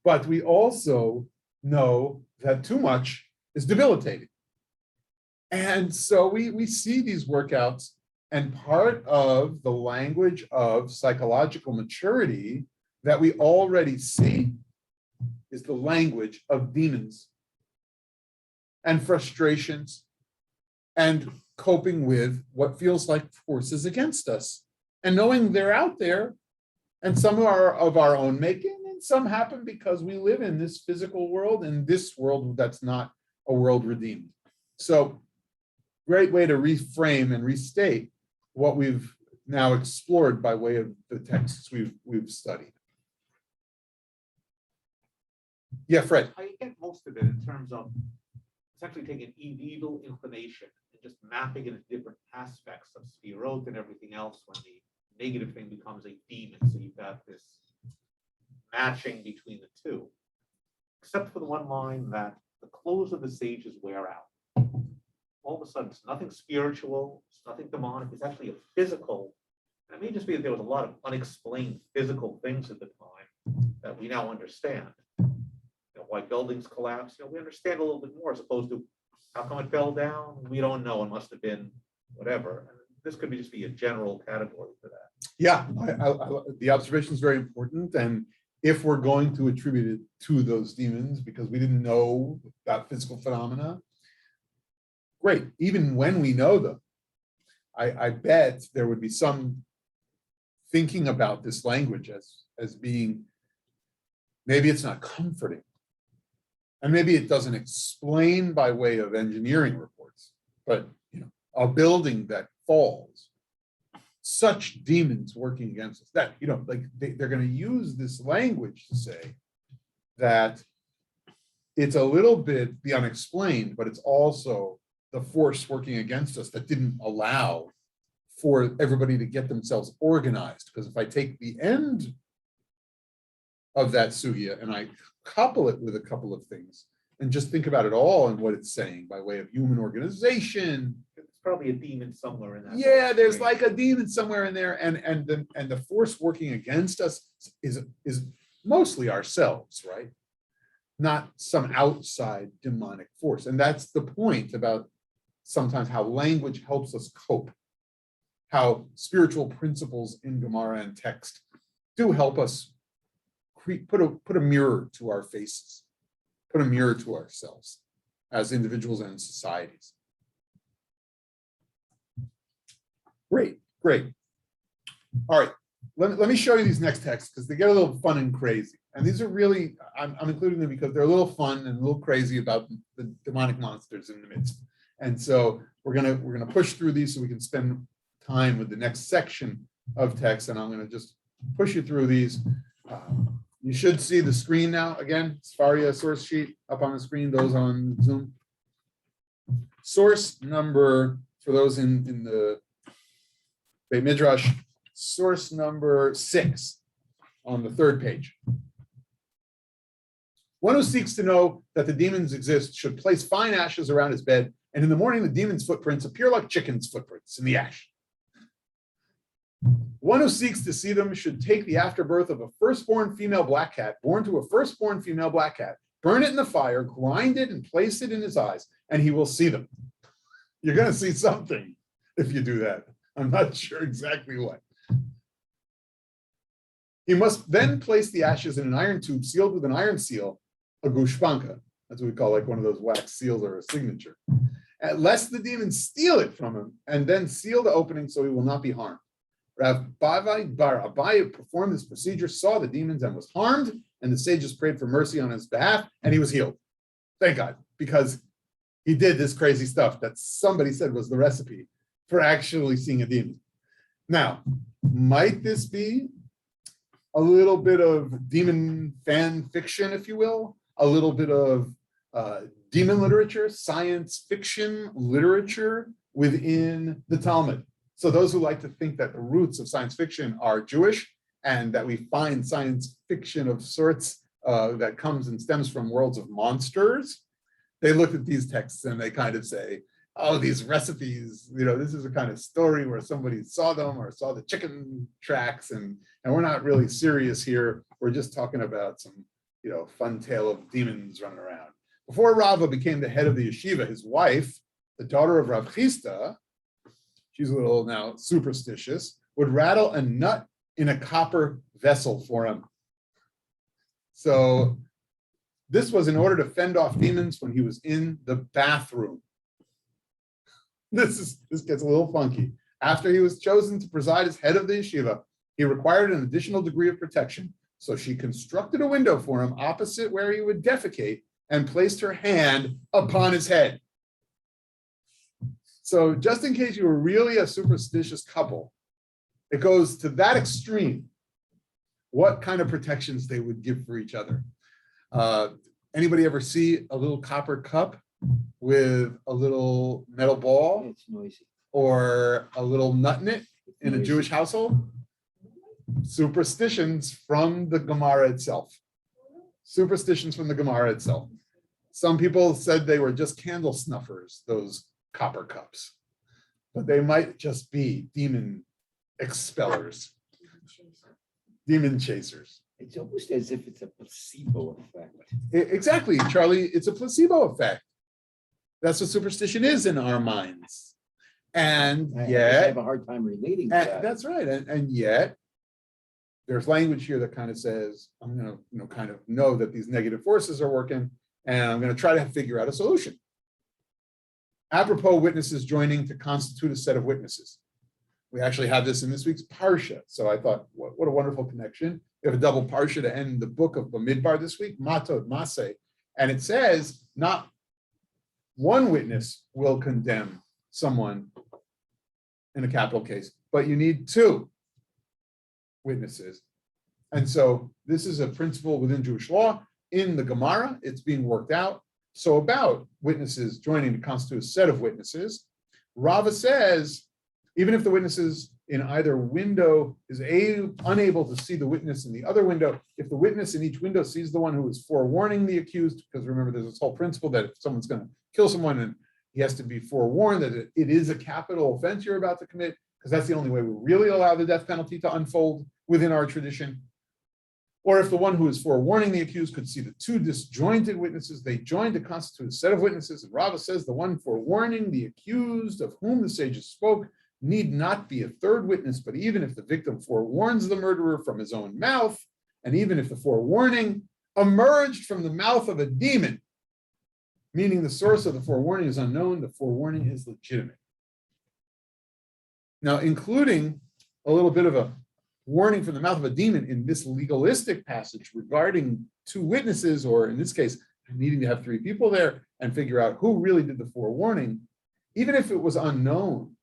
But we also know that too much is debilitating. And so we see these workouts, and part of the language of psychological maturity that we already see is the language of demons and frustrations and coping with what feels like forces against us, and knowing they're out there, and some are of our own making, and some happen because we live in this physical world, and this world that's not a world redeemed. So great way to reframe and restate what we've now explored by way of the texts we've studied. Yeah, Fred. I get most of it in terms of essentially taking evil inclination and just mapping it into different aspects of Sphirot and everything else when the negative thing becomes a demon. So you've got this matching between the two, except for the one line that the clothes of the sages wear out. All of a sudden, it's nothing spiritual, it's nothing demonic, it's actually a physical. And it may just be that there was a lot of unexplained physical things at the time that we now understand. You know, why buildings collapse, we understand a little bit more, as opposed to how come it fell down? We don't know, it must have been whatever. And this could just be a general category for that. Yeah, the observation is very important. And if we're going to attribute it to those demons because we didn't know about physical phenomena, great. Even when we know them, I bet there would be some thinking about this language as being, maybe it's not comforting. And maybe it doesn't explain by way of engineering reports, but a building that falls, such demons working against us, that like they're going to use this language to say that it's a little bit the unexplained, but it's also the force working against us that didn't allow for everybody to get themselves organized. Because if I take the end of that sugya and I couple it with a couple of things and just think about it all and what it's saying by way of human organization. It's probably a demon somewhere in that. Yeah, there's like a demon somewhere in there, and the force working against us is mostly ourselves, right? Not some outside demonic force. And that's the point about sometimes how language helps us cope, how spiritual principles in Gemara and text do help us put a mirror to our faces, put a mirror to ourselves as individuals and societies. Great. All right, let me show you these next texts because they get a little fun and crazy. And these are really, I'm including them because they're a little fun and a little crazy about the demonic monsters in the midst. And so we're gonna push through these so we can spend time with the next section of text. And I'm gonna just push you through these. You should see the screen now. Again, Sfaria source sheet up on the screen, those on Zoom. Source number, for those in the Beit Midrash, source number 6 on the 3rd page. One who seeks to know that the demons exist should place fine ashes around his bed, and in the morning the demon's footprints appear like chickens' footprints in the ash. One who seeks to see them should take the afterbirth of a firstborn female black cat, born to a firstborn female black cat, burn it in the fire, grind it, and place it in his eyes, and he will see them. You're going to see something if you do that. I'm not sure exactly what. He must then place the ashes in an iron tube sealed with an iron seal, a gushpanka. That's what we call like one of those wax seals or a signature. Lest the demons steal it from him and then seal the opening so he will not be harmed. Rav Bavai Bar Abai performed this procedure, saw the demons and was harmed, and the sages prayed for mercy on his behalf, and he was healed. Thank God, because he did this crazy stuff that somebody said was the recipe for actually seeing a demon. Now, might this be a little bit of demon fan fiction, if you will, a little bit of demon literature, science fiction literature within the Talmud? So those who like to think that the roots of science fiction are Jewish and that we find science fiction of sorts that comes and stems from worlds of monsters, they look at these texts and they kind of say, oh, these recipes, this is a kind of story where somebody saw them or saw the chicken tracks, and we're not really serious here. We're just talking about some fun tale of demons running around. Before Rava became the head of the yeshiva, his wife, the daughter of Rav Chisda, she's a little now superstitious, would rattle a nut in a copper vessel for him. So this was in order to fend off demons when he was in the bathroom. This gets a little funky. After he was chosen to preside as head of the yeshiva, he required an additional degree of protection. So she constructed a window for him opposite where he would defecate and placed her hand upon his head. So just in case you were really a superstitious couple, it goes to that extreme, what kind of protections they would give for each other. Anybody ever see a little copper cup with a little metal ball It's noisy. or a little nut in it in a Noisy. Jewish household? Superstitions from the Gemara itself. Superstitions from the Gemara itself. Some people said they were just candle snuffers, those copper cups, but they might just be demon expellers, demon chasers. It's almost as if it's a placebo effect. Exactly, Charlie. It's a placebo effect. That's what superstition is in our minds. And I yet, have a hard time relating to that. that's right. And yet, there's language here that kind of says, I'm going to, kind of know that these negative forces are working, and I'm going to try to figure out a solution. Apropos witnesses joining to constitute a set of witnesses. We actually have this in this week's Parsha. So I thought, what a wonderful connection. We have a double Parsha to end the book of Bamidbar this week, Matod Maseh. And it says, not one witness will condemn someone in a capital case, but you need two witnesses. And so this is a principle within Jewish law. In the Gemara, it's being worked out. So about witnesses joining to constitute a set of witnesses, Rava says, even if the witnesses in either window is unable to see the witness in the other window, if the witness in each window sees the one who is forewarning the accused, because remember, there's this whole principle that if someone's going to kill someone and he has to be forewarned that it is a capital offense you're about to commit, because that's the only way we really allow the death penalty to unfold within our tradition. Or if the one who is forewarning the accused could see the two disjointed witnesses, they join to constitute a set of witnesses. And Rava says the one forewarning the accused of whom the sages spoke need not be a third witness, but even if the victim forewarns the murderer from his own mouth, and even if the forewarning emerged from the mouth of a demon, meaning the source of the forewarning is unknown, the forewarning is legitimate. Now, including a little bit of a warning from the mouth of a demon in this legalistic passage regarding two witnesses, or in this case, needing to have three people there and figure out who really did the forewarning, even if it was unknown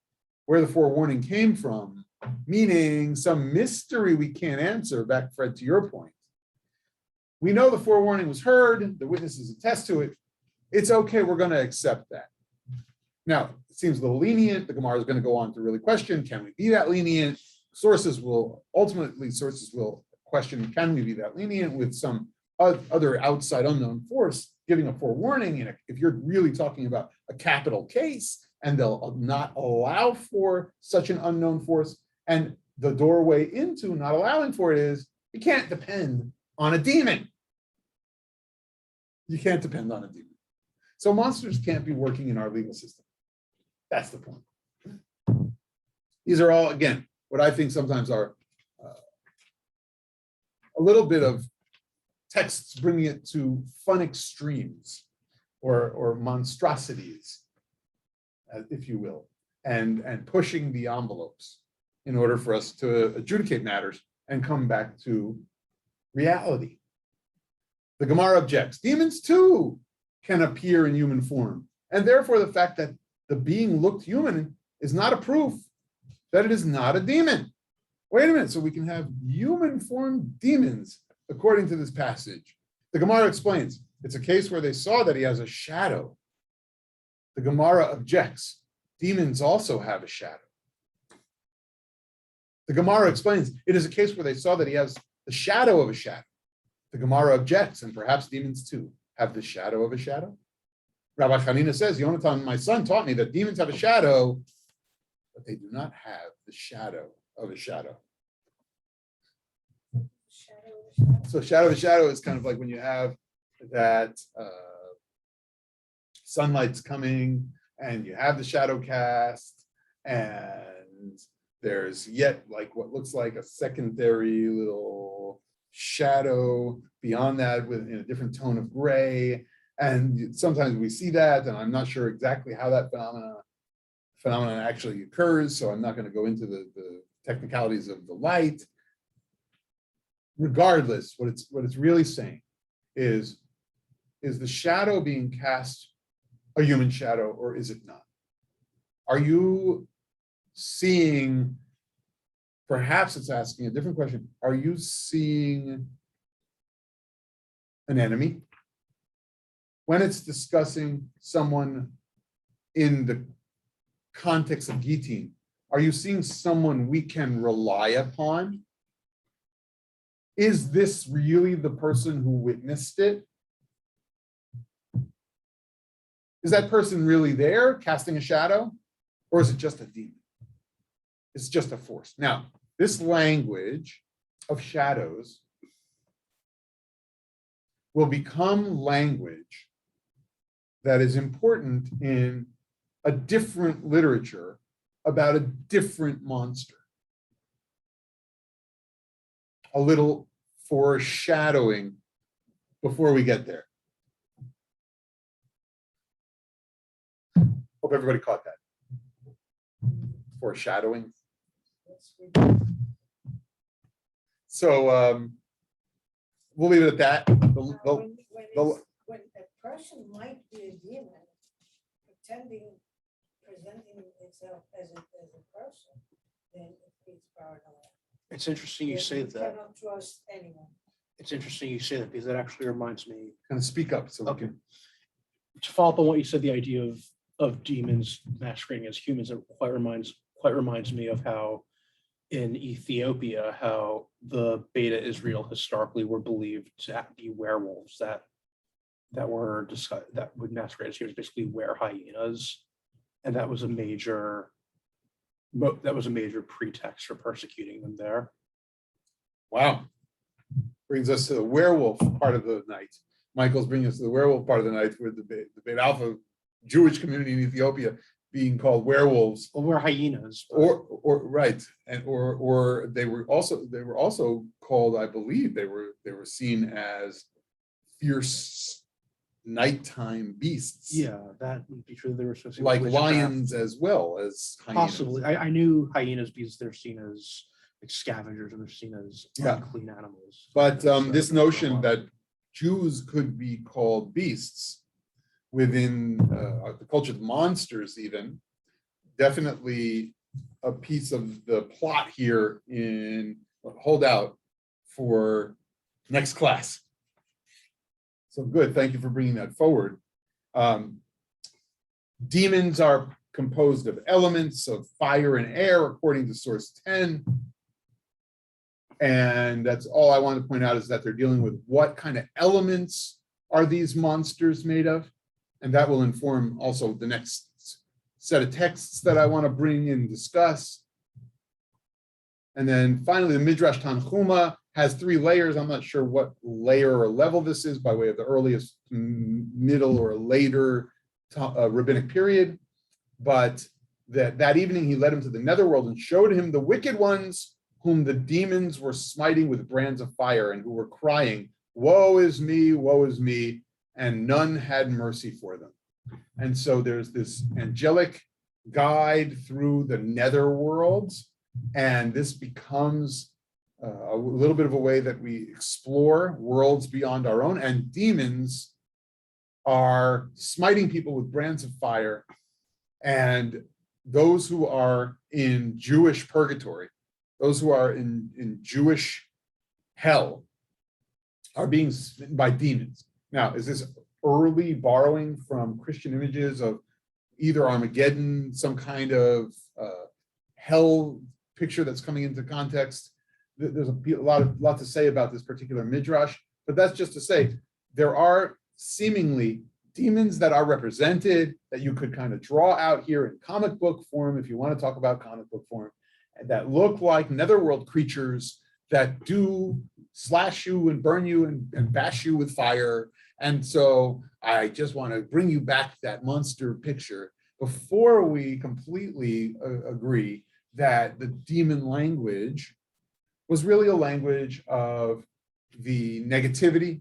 where the forewarning came from, meaning some mystery we can't answer, back, Fred, to your point. We know the forewarning was heard, the witnesses attest to it. It's okay, we're going to accept that. Now, it seems a little lenient. The Gemara is going to go on to really question, can we be that lenient? Sources will question, can we be that lenient with some other outside unknown force giving a forewarning? And if you're really talking about a capital case and they'll not allow for such an unknown force, and the doorway into not allowing for it is, you can't depend on a demon. You can't depend on a demon. So monsters can't be working in our legal system. That's the point. These are all, again, what I think sometimes are a little bit of texts bringing it to fun extremes or monstrosities, if you will, and pushing the envelopes in order for us to adjudicate matters and come back to reality. The Gemara objects, demons too can appear in human form, and therefore the fact that the being looked human is not a proof that it is not a demon. Wait a minute, so we can have human formed demons according to this passage. The Gemara explains, it's a case where they saw that he has a shadow. The Gemara objects, demons also have a shadow. The Gemara explains, it is a case where they saw that he has the shadow of a shadow. The Gemara objects, and perhaps demons too have the shadow of a shadow. Rabbi Hanina says, Yonatan, my son, taught me that demons have a shadow, but they do not have the shadow of a shadow. Shadow So shadow of a shadow is kind of like when you have that sunlight's coming and you have the shadow cast and there's yet like what looks like a secondary little shadow beyond that in a different tone of gray. And sometimes we see that, and I'm not sure exactly how that phenomenon actually occurs, so I'm not going to go into the technicalities of the light. Regardless, what it's really saying is the shadow being cast a human shadow, or is it not? Are you seeing, perhaps it's asking a different question, are you seeing an enemy? When it's discussing someone in the context of Gittin, are you seeing someone we can rely upon? Is this really the person who witnessed it? Is that person really there casting a shadow? Or is it just a demon? It's just a force. Now, this language of shadows will become language that is important in a different literature about a different monster. A little foreshadowing before we get there. Hope everybody caught that. Foreshadowing. So we'll leave it at that. When a person might be a demon, presenting itself as a person, then it creates paranoia. It's interesting you say You that. cannot trust anyone. It's interesting you say that because that actually reminds me, Kind of speak up so we Okay. can. to follow up on what you said, the idea of demons masquerading as humans, it quite reminds me of how in Ethiopia, how the Beta Israel historically were believed to be werewolves that were that would masquerade as humans, basically were hyenas, and that was a major pretext for persecuting them there. Wow. Brings us to the werewolf part of the night. Michael's bringing us to the werewolf part of the night with the Beta Alpha Jewish community in Ethiopia being called werewolves. Well, we're hyenas. but- Or right. And or they were also called, I believe they were seen as fierce nighttime beasts. Yeah, that would be true. They were associated Like with witchcraft. lions as well as hyenas. Possibly. I knew hyenas because they're seen as like scavengers and they're seen as Yeah. unclean animals. But So, this notion that Jews could be called beasts within the culture of monsters, even definitely a piece of the plot here in hold out for next class. So good, thank you for bringing that forward. Demons are composed of elements of fire and air, according to source 10. And that's all I want to point out is that they're dealing with what kind of elements are these monsters made of? And that will inform also the next set of texts that I want to bring and discuss. And then finally, the Midrash Tanchuma has 3 layers. I'm not sure what layer or level this is by way of the earliest, middle, or later rabbinic period. But that evening, he led him to the netherworld and showed him the wicked ones whom the demons were smiting with brands of fire and who were crying, woe is me, and none had mercy for them. And so there's this angelic guide through the netherworlds, and this becomes a little bit of a way that we explore worlds beyond our own, and demons are smiting people with brands of fire, and those who are in Jewish purgatory, those who are in Jewish hell, are being smitten by demons. Now, is this early borrowing from Christian images of either Armageddon, some kind of hell picture that's coming into context? There's a lot to say about this particular midrash, but that's just to say there are seemingly demons that are represented that you could kind of draw out here in comic book form, if you want to talk about comic book form, that look like netherworld creatures that do slash you and burn you and bash you with fire. And so I just want to bring you back that monster picture before we completely agree that the demon language was really a language of the negativity,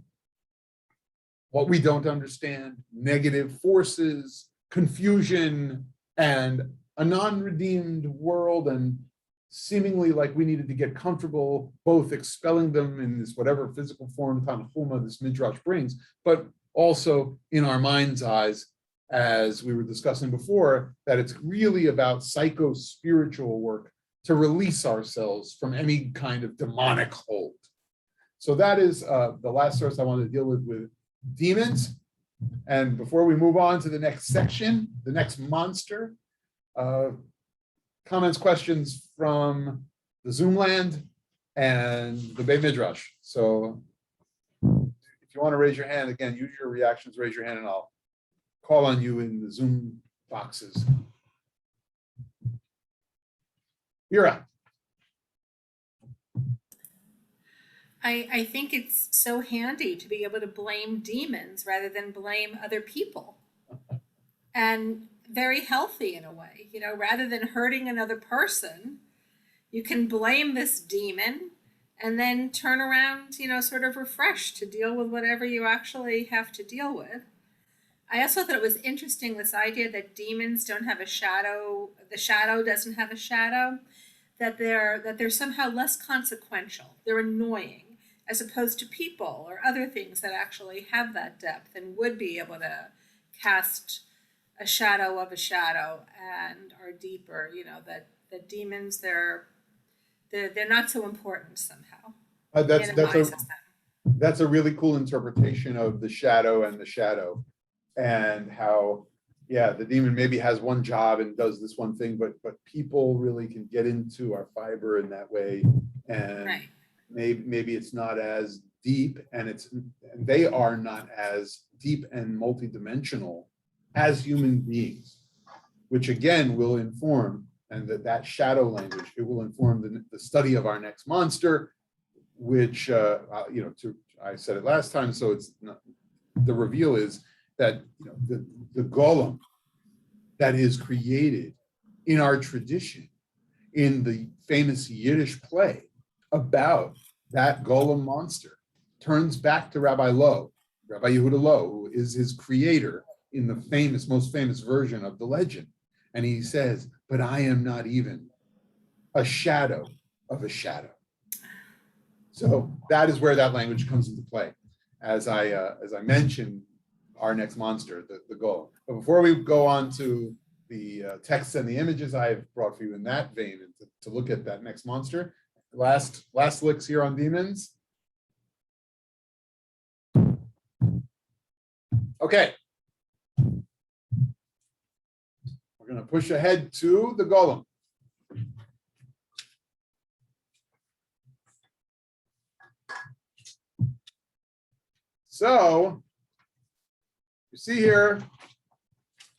what we don't understand, negative forces, confusion, and a non-redeemed world, and seemingly like we needed to get comfortable both expelling them in this whatever physical form Tanhuma this midrash brings, but also in our mind's eyes, as we were discussing before, that it's really about psycho-spiritual work to release ourselves from any kind of demonic hold. So that is the last source I wanted to deal with demons. And before we move on to the next section, the next monster, comments, questions from the Zoom land and the Beit Midrash. So if you want to raise your hand, again, use your reactions, raise your hand, and I'll call on you in the Zoom boxes. Ira. I think it's so handy to be able to blame demons rather than blame other people. And very healthy in a way, you know, rather than hurting another person, you can blame this demon and then turn around, you know, sort of refreshed to deal with whatever you actually have to deal with. I also thought it was interesting, this idea that demons don't have a shadow, the shadow doesn't have a shadow, that they're somehow less consequential. They're annoying, as opposed to people or other things that actually have that depth and would be able to cast a shadow of a shadow and are deeper. You know, that demons, they're not so important somehow. That's a really cool interpretation of the shadow and the shadow, and how, yeah, the demon maybe has one job and does this one thing, but people really can get into our fiber in that way, and Right. maybe it's not as deep, and they are not as deep and multidimensional as human beings, which again will inform, and that shadow language, it will inform the study of our next monster, which you know, I said it last time, so it's not, the reveal is that, you know, the golem that is created in our tradition, in the famous Yiddish play about that golem monster, turns back to Rabbi Yehuda Low, who is his creator in the most famous version of the legend. And he says, but I am not even a shadow of a shadow. So that is where that language comes into play. As I mentioned, our next monster, the golem. But before we go on to the texts and the images I have brought for you in that vein, and to look at that next monster, last licks here on demons. Okay. We're going to push ahead to the golem. So you see here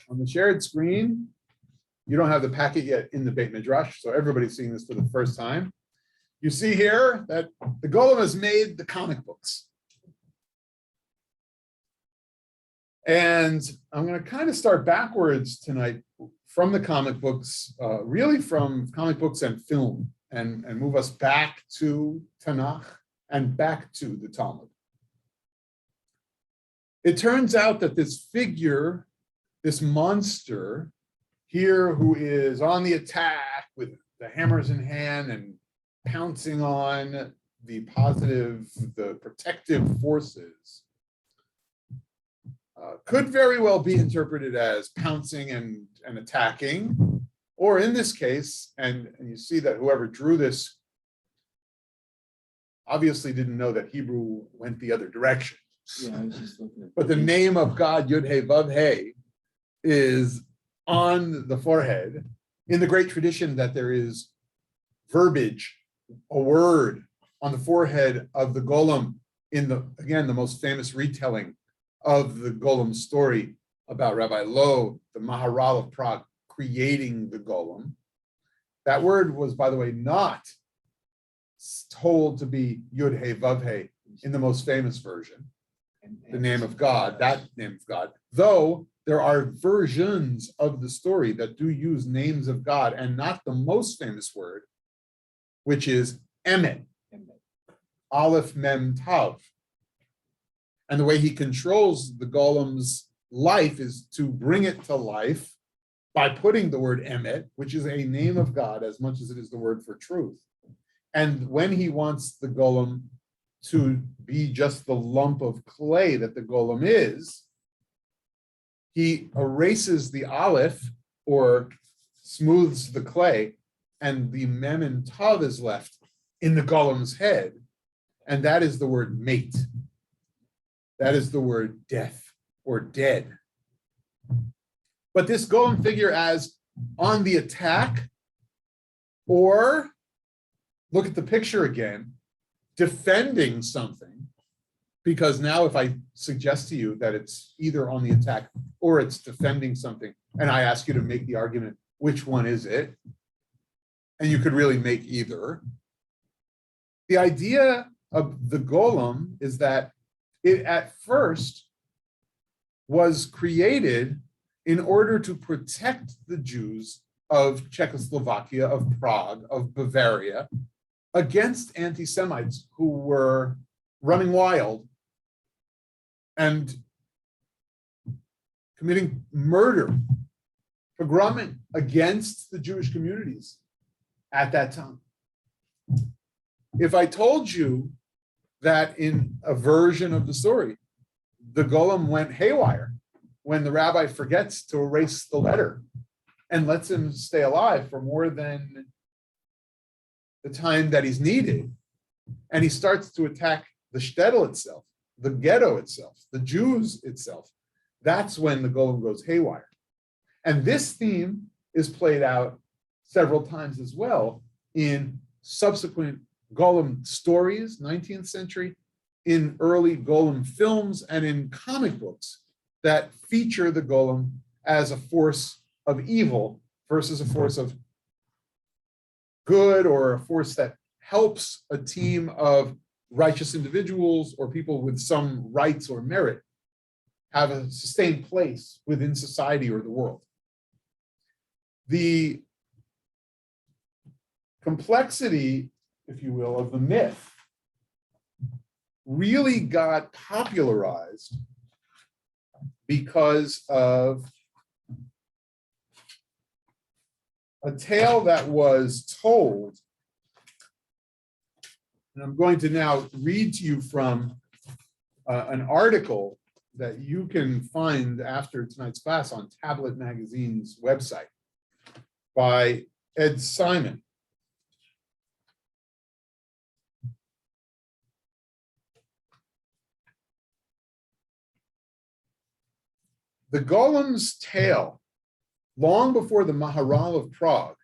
on the shared screen, you don't have the packet yet in the Beit Midrash, so everybody's seeing this for the first time. You see here that the golem has made the comic books. And I'm going to kind of start backwards tonight from the comic books, really from comic books and film, and move us back to Tanakh and back to the Talmud. It turns out that this figure, this monster here, who is on the attack with the hammers in hand and pouncing on the protective forces, could very well be interpreted as pouncing and attacking, or in this case, and you see that whoever drew this obviously didn't know that Hebrew went the other direction. Yeah, I was just looking at. But the name of God, Yud He Vav He, is on the forehead, in the great tradition that there is verbiage, a word on the forehead of the golem in the most famous retelling of the golem story about Rabbi Low, the Maharal of Prague, creating the golem. That word was, by the way, not told to be Yud He Vav He in the most famous version, the name of God, that name of God, though there are versions of the story that do use names of God and not the most famous word, which is Emet, Aleph Mem Tav. And the way he controls the golem's life is to bring it to life by putting the word Emet, which is a name of God as much as it is the word for truth. And when he wants the golem to be just the lump of clay that the golem is, he erases the aleph or smooths the clay, and the mem and tav is left in the golem's head. And that is the word mate. That is the word death or dead. But this golem figure as on the attack, or look at the picture again, defending something, because now if I suggest to you that it's either on the attack or it's defending something, and I ask you to make the argument, which one is it? And you could really make either. The idea of the golem is that it at first was created in order to protect the Jews of Czechoslovakia, of Prague, of Bavaria, against anti-Semites who were running wild and committing murder, pogroming against the Jewish communities at that time. If I told you that in a version of the story, the golem went haywire when the rabbi forgets to erase the letter and lets him stay alive for more than the time that he's needed, and he starts to attack the shtetl itself, the ghetto itself, the Jews itself, that's when the golem goes haywire. And this theme is played out several times as well in subsequent golem stories, 19th century, in early golem films, and in comic books that feature the golem as a force of evil versus a force of good, or a force that helps a team of righteous individuals or people with some rights or merit have a sustained place within society or the world. The complexity, if you will, of the myth really got popularized because of a tale that was told, and I'm going to now read to you from an article that you can find after tonight's class on Tablet Magazine's website by Ed Simon. The golem's tale, long before the Maharal of Prague,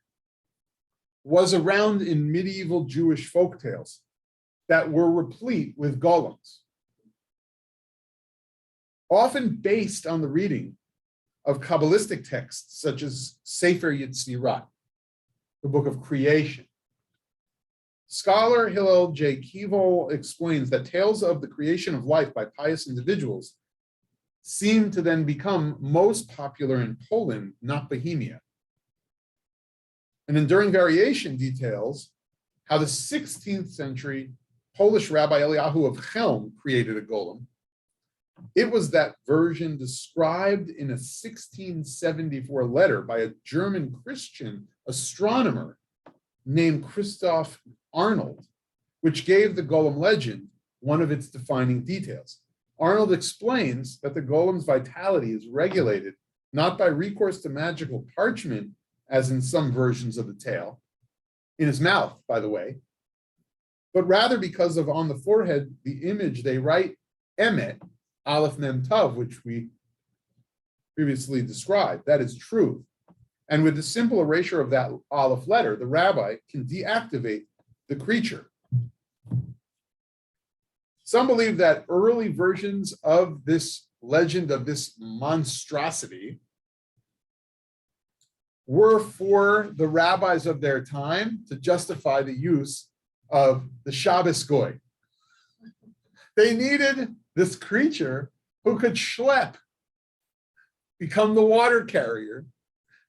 was around in medieval Jewish folktales that were replete with golems, often based on the reading of Kabbalistic texts such as Sefer Yetzirah, the book of creation. Scholar Hillel J. Kivol explains that tales of the creation of life by pious individuals seem to then become most popular in Poland, not Bohemia. An enduring variation details how the 16th century Polish Rabbi Eliyahu of Chelm created a golem. It was that version described in a 1674 letter by a German Christian astronomer named Christoph Arnold, which gave the golem legend one of its defining details. Arnold explains that the golem's vitality is regulated not by recourse to magical parchment, as in some versions of the tale, in his mouth, by the way, but rather because of on the forehead, the image they write, Emet, Aleph Mem Tav, which we previously described. That is truth. And with the simple erasure of that Aleph letter, the rabbi can deactivate the creature. Some believe that early versions of this legend, of this monstrosity, were for the rabbis of their time to justify the use of the Shabbos Goy. They needed this creature who could schlep, become the water carrier,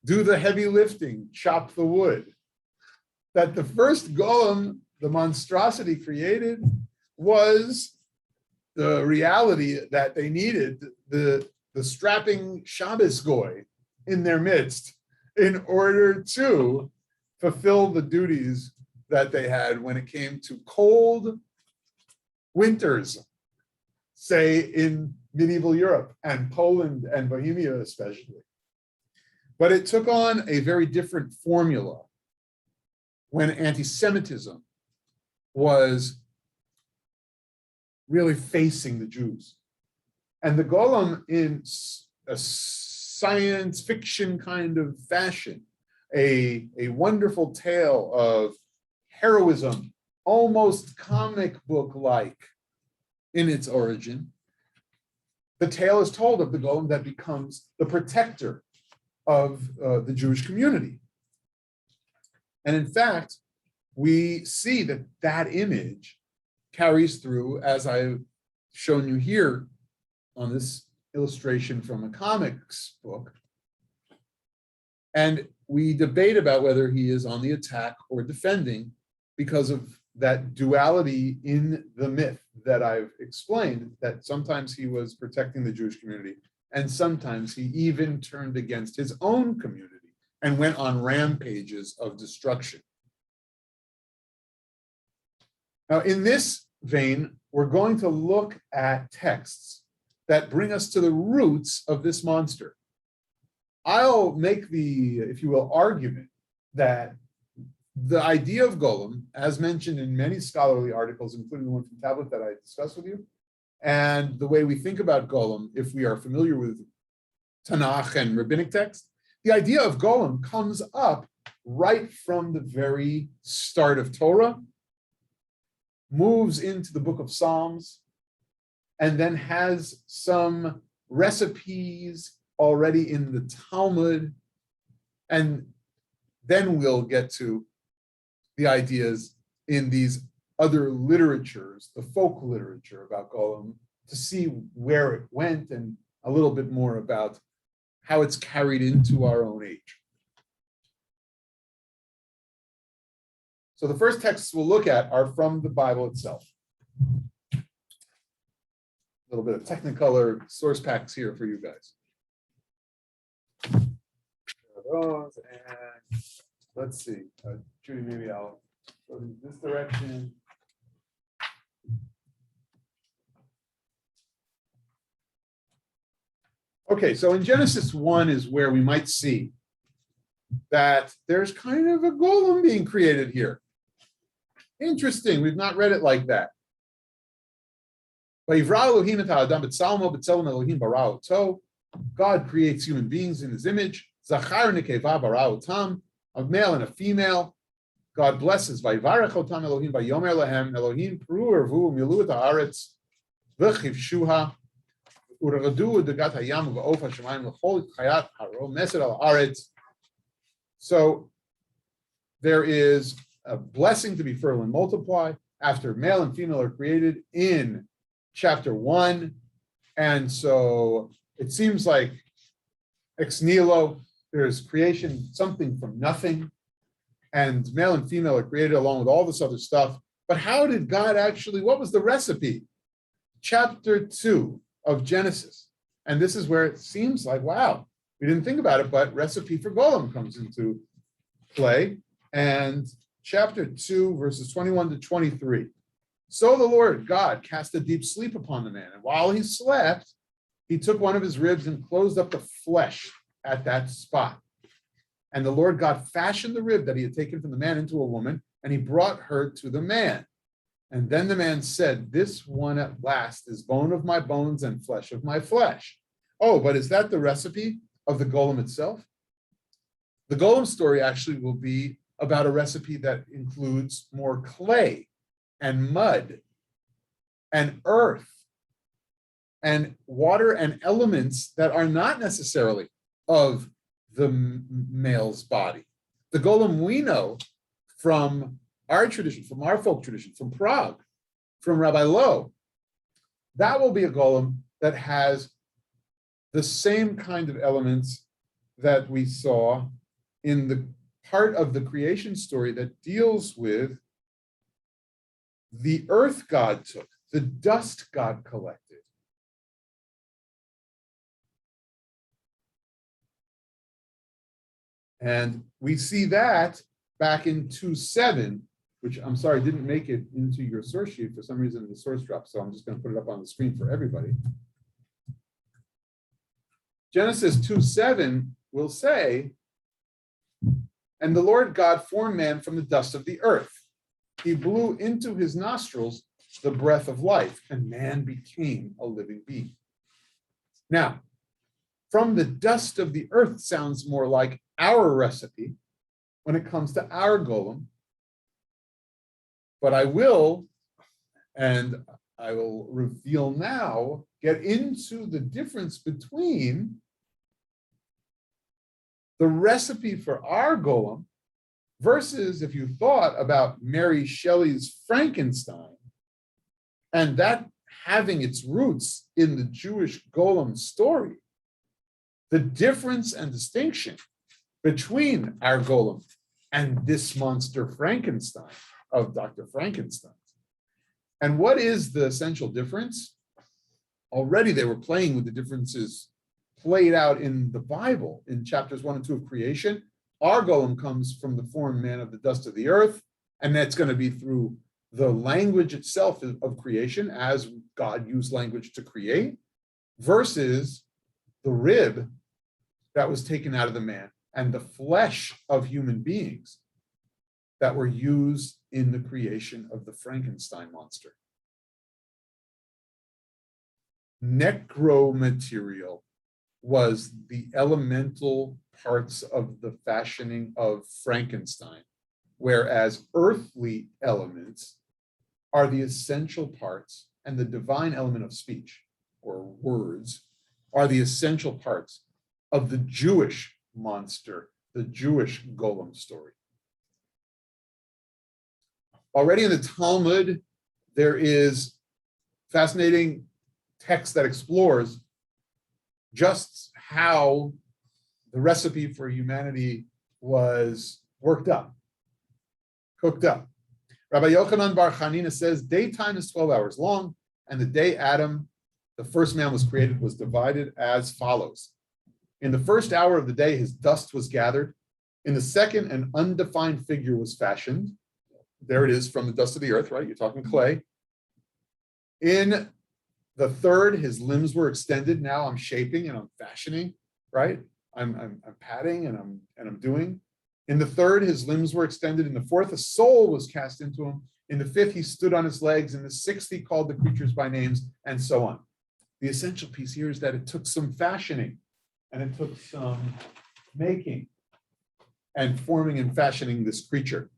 do the heavy lifting, chop the wood. That the first golem, the monstrosity created, was the reality that they needed the strapping Shabbos Goy in their midst in order to fulfill the duties that they had when it came to cold winters, say in medieval Europe and Poland and Bohemia especially. But it took on a very different formula when anti-Semitism was really facing the Jews. And the Golem, in a science fiction kind of fashion, a wonderful tale of heroism, almost comic book-like in its origin. The tale is told of the Golem that becomes the protector of the Jewish community. And in fact, we see that that image carries through, as I've shown you here on this illustration from a comics book. And we debate about whether he is on the attack or defending because of that duality in the myth that I've explained, that sometimes he was protecting the Jewish community and sometimes he even turned against his own community and went on rampages of destruction. Now, in this vein, we're going to look at texts that bring us to the roots of this monster. I'll make the, if you will, argument that the idea of Golem, as mentioned in many scholarly articles, including the one from Tablet that I discussed with you, and the way we think about Golem, if we are familiar with Tanakh and rabbinic text, the idea of Golem comes up right from the very start of Torah, moves into the book of Psalms, and then has some recipes already in the Talmud, and then we'll get to the ideas in these other literatures, the folk literature about Golem, to see where it went and a little bit more about how it's carried into our own age. So the first texts we'll look at are from the Bible itself. A little bit of Technicolor source packs here for you guys. Those, and let's see, Judy, maybe I'll go in this direction. Okay, so in Genesis 1 is where we might see that there's kind of a golem being created here. Interesting, we've not read it like that. God creates human beings in his image. Zachar nekeva bara'u tam, a male and a female. God blesses. Vayvarech otam Elohim vayomer lahem Elohim pru ervu milu et haaretz v'chivshuha uradu degat hayam v'of hashemayim l'chol chayat haro mesed al haaretz. So there is a blessing to be fertile and multiply after male and female are created in chapter 1. And so it seems like ex nihilo, there's creation, something from nothing, and male and female are created along with all this other stuff. But how did God actually, what was the recipe? Chapter 2 of Genesis. And this is where it seems like, wow, we didn't think about it, but recipe for Golem comes into play. And chapter 2, verses 21 to 23. So the Lord God cast a deep sleep upon the man, and while he slept, he took one of his ribs and closed up the flesh at that spot. And the Lord God fashioned the rib that he had taken from the man into a woman, and he brought her to the man. And then the man said, this one at last is bone of my bones and flesh of my flesh. Oh, but is that the recipe of the Golem itself? The Golem story actually will be about a recipe that includes more clay and mud and earth and water and elements that are not necessarily of the male's body. The Golem we know from our tradition, from our folk tradition, from Prague, from Rabbi Lowe, that will be a golem that has the same kind of elements that we saw in the part of the creation story that deals with the earth God took, the dust God collected. And we see that back in 2:7, which I'm sorry, didn't make it into your source sheet. For some reason, the source dropped, so I'm just going to put it up on the screen for everybody. Genesis 2:7 will say, and the Lord God formed man from the dust of the earth. He blew into his nostrils the breath of life, and man became a living being. Now, from the dust of the earth sounds more like our recipe when it comes to our golem. But I will reveal now, get into the difference between the recipe for our golem versus if you thought about Mary Shelley's Frankenstein, and that having its roots in the Jewish golem story, the difference and distinction between our golem and this monster Frankenstein of Dr. Frankenstein. And what is the essential difference? Already they were playing with the differences played out in the Bible in chapters 1 and 2 of creation. Our golem comes from the formed man of the dust of the earth, and that's going to be through the language itself of creation, as God used language to create, versus the rib that was taken out of the man and the flesh of human beings that were used in the creation of the Frankenstein monster. Necromaterial was the elemental parts of the fashioning of Frankenstein, whereas earthly elements are the essential parts, and the divine element of speech or words are the essential parts of the Jewish monster, the Jewish golem story. Already in the Talmud, there is fascinating text that explores just how the recipe for humanity was worked up, cooked up. Rabbi Yochanan Bar Chanina says, daytime is 12 hours long, and the day Adam, the first man, was created was divided as follows. In the first hour of the day, his dust was gathered. In the second, an undefined figure was fashioned. There it is, from the dust of the earth, right? You're talking clay. In the third, his limbs were extended. Now I'm shaping and I'm fashioning, right? I'm patting and I'm doing. In the third, his limbs were extended. In the fourth, a soul was cast into him. In the fifth, he stood on his legs. In the sixth, he called the creatures by names, and so on. The essential piece here is that it took some fashioning, and it took some making and forming and fashioning this creature.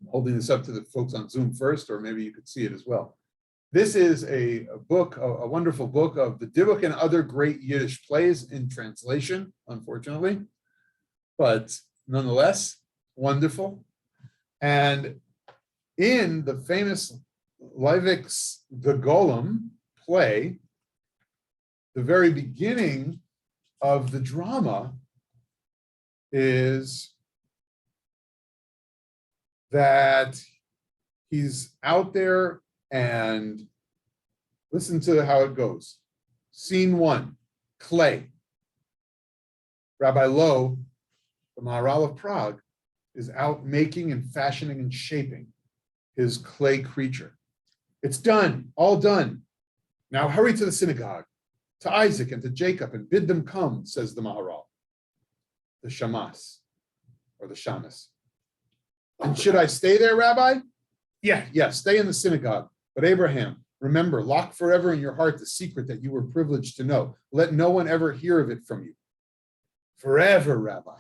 I'm holding this up to the folks on Zoom first, or maybe you could see it as well. This is a book, a wonderful book of the Dibbuk and other great Yiddish plays in translation, unfortunately, but nonetheless, wonderful. And in the famous Leivik's The Golem play, the very beginning of the drama is that he's out there, and listen to how it goes. Scene 1, clay. Rabbi Lowe, the Maharal of Prague, is out making and fashioning and shaping his clay creature. It's done, all done. Now hurry to the synagogue, to Isaac and to Jacob, and bid them come, says the Maharal, the Shamas, or the Shamas. And should I stay there, Rabbi? Yeah, stay in the synagogue. But Abraham, remember, lock forever in your heart the secret that you were privileged to know. Let no one ever hear of it from you. Forever, Rabbi.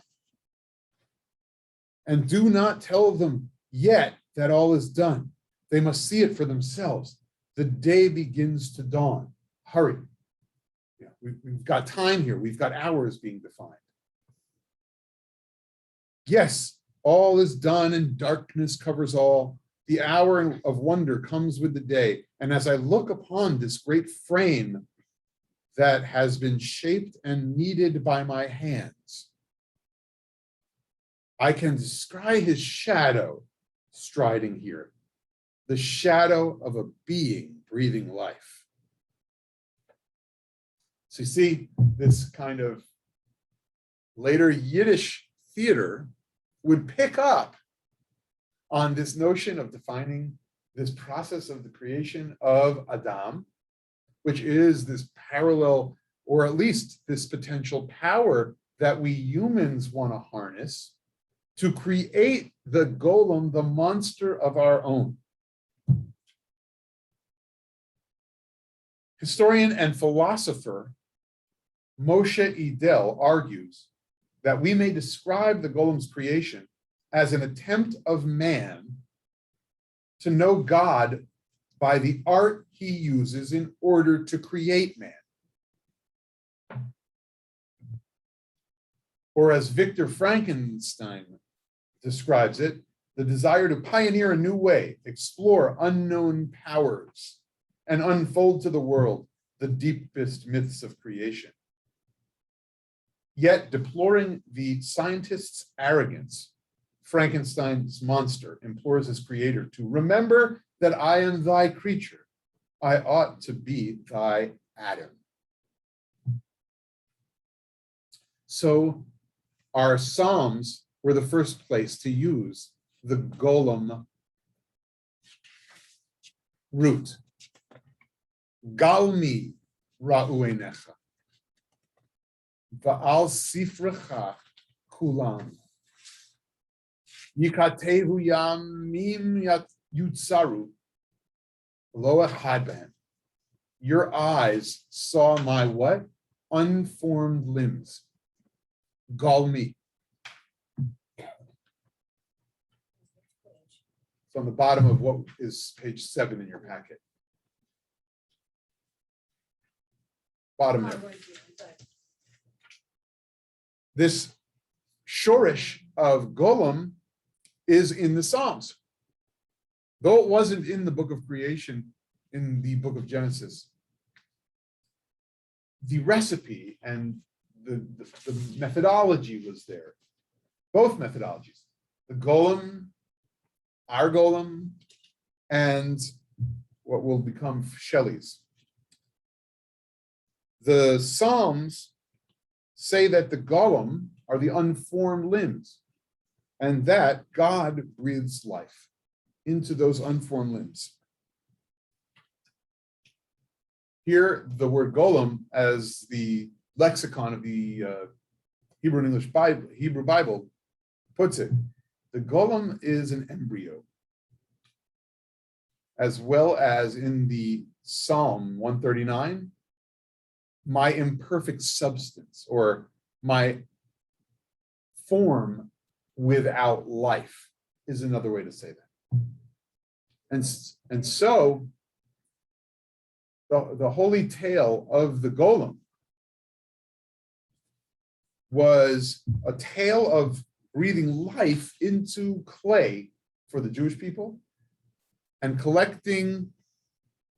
And do not tell them yet that all is done. They must see it for themselves. The day begins to dawn. Hurry. Yeah, we've got time here. We've got hours being defined. Yes, All is done and darkness covers all. The hour of wonder comes with the day. And as I look upon this great frame that has been shaped and kneaded by my hands, I can descry his shadow striding here, the shadow of a being breathing life. So you see, this kind of later Yiddish theater would pick up on this notion of defining this process of the creation of Adam, which is this parallel, or at least this potential power that we humans want to harness to create the golem, the monster of our own. Historian and philosopher Moshe Idel argues that we may describe the golem's creation as an attempt of man to know God by the art he uses in order to create man. Or as Victor Frankenstein describes it, the desire to pioneer a new way, explore unknown powers, and unfold to the world the deepest myths of creation. Yet, deploring the scientist's arrogance, Frankenstein's monster implores his creator to remember that I am thy creature. I ought to be thy Adam. So our Psalms were the first place to use the golem root. Galmi ra'u einecha, va'al sifrecha kulam. Yikatehu yamim yutzaru lo echad behem. Your eyes saw my what? Unformed limbs. Galmi. It's on the bottom of what is page 7 in your packet. Bottom there. This shorish of golem is in the Psalms. Though it wasn't in the book of creation, in the book of Genesis, the recipe and the methodology was there. Both methodologies. The golem, our golem, and what will become Shelley's. The Psalms say that the golem are the unformed limbs, and that God breathes life into those unformed limbs. Here, the word golem, as the lexicon of the Hebrew and English Bible, Hebrew Bible puts it, the golem is an embryo, as well as in the Psalm 139, my imperfect substance, or my form without life is another way to say that. And so the holy tale of the golem was a tale of breathing life into clay for the Jewish people and collecting,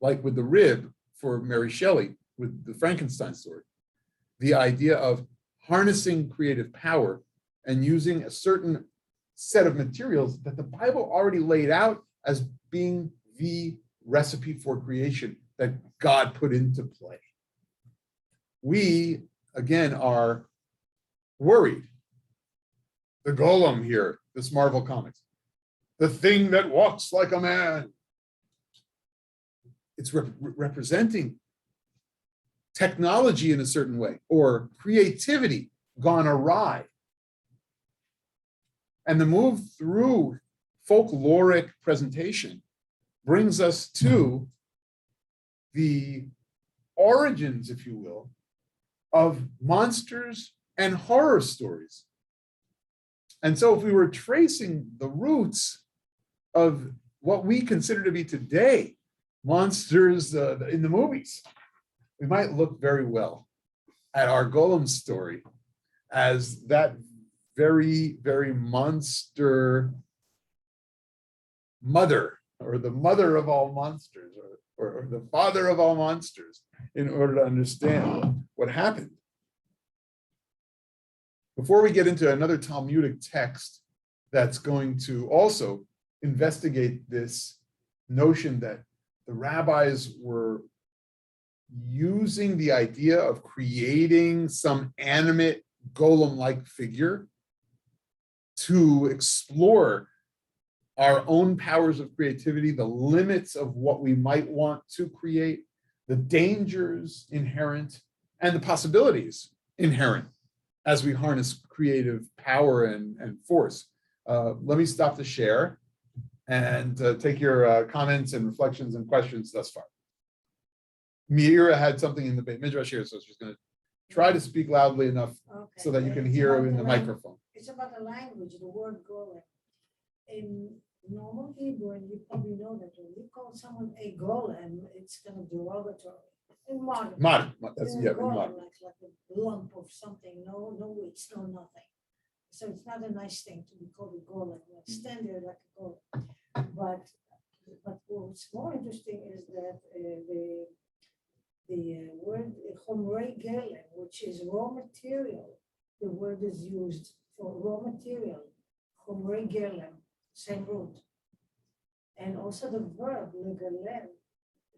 like with the rib for Mary Shelley, with the Frankenstein story, the idea of harnessing creative power and using a certain set of materials that the Bible already laid out as being the recipe for creation that God put into play. We, again, are worried. The golem here, this Marvel Comics, the thing that walks like a man. It's representing technology in a certain way, or creativity gone awry. And the move through folkloric presentation brings us to the origins, if you will, of monsters and horror stories. And so if we were tracing the roots of what we consider to be today monsters in the movies, we might look very well at our golem story as that very, very monster mother, or the mother of all monsters, or the father of all monsters, in order to understand what happened. Before we get into another Talmudic text that's going to also investigate this notion that the rabbis were using the idea of creating some animate golem-like figure to explore our own powers of creativity, the limits of what we might want to create, the dangers inherent, and the possibilities inherent as we harness creative power and force. Let me stop the share and take your comments and reflections and questions thus far. Meira had something in the Beit Midrash here, so she's going to try to speak loudly enough so that you can hear in the microphone. It's about the language, the word golem. In normal Hebrew, and you probably know that when you call someone a golem, it's kind of derogatory. In modern. That's, in yeah, golem, modern. like a lump of something, no weights, no nothing. So it's not a nice thing to be called a golem, like standard like a golem. But what's more interesting is that the word chomrei golem, which is raw material, the word is used for raw material, chomrei golem, same root. And also the verb legalem,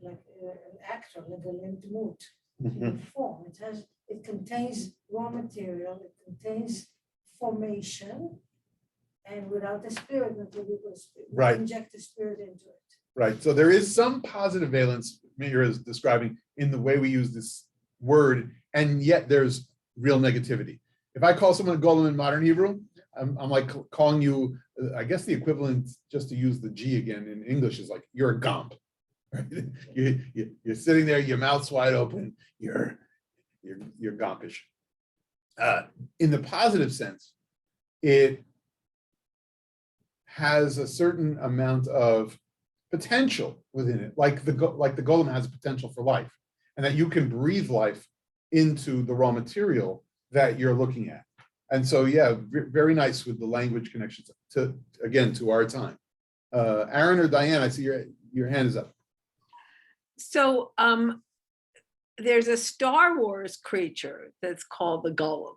like an actor, legalem dmut, in form. It contains raw material, it contains formation, and without the spirit, until we Right. inject the spirit into it. Right. So there is some positive valence Meira is describing in the way we use this word, and yet there's real negativity. If I call someone a golem in modern Hebrew, I'm like calling you, I guess the equivalent, just to use the G again in English, is like you're a gomp. Right? You're sitting there, your mouth's wide open, you're gompish. In the positive sense, it has a certain amount of potential within it, like the golem has potential for life, and that you can breathe life into the raw material that you're looking at. And so, yeah, very nice with the language connections to our time. Aaron or Diane, I see your hand is up. So there's a Star Wars creature that's called the Golem.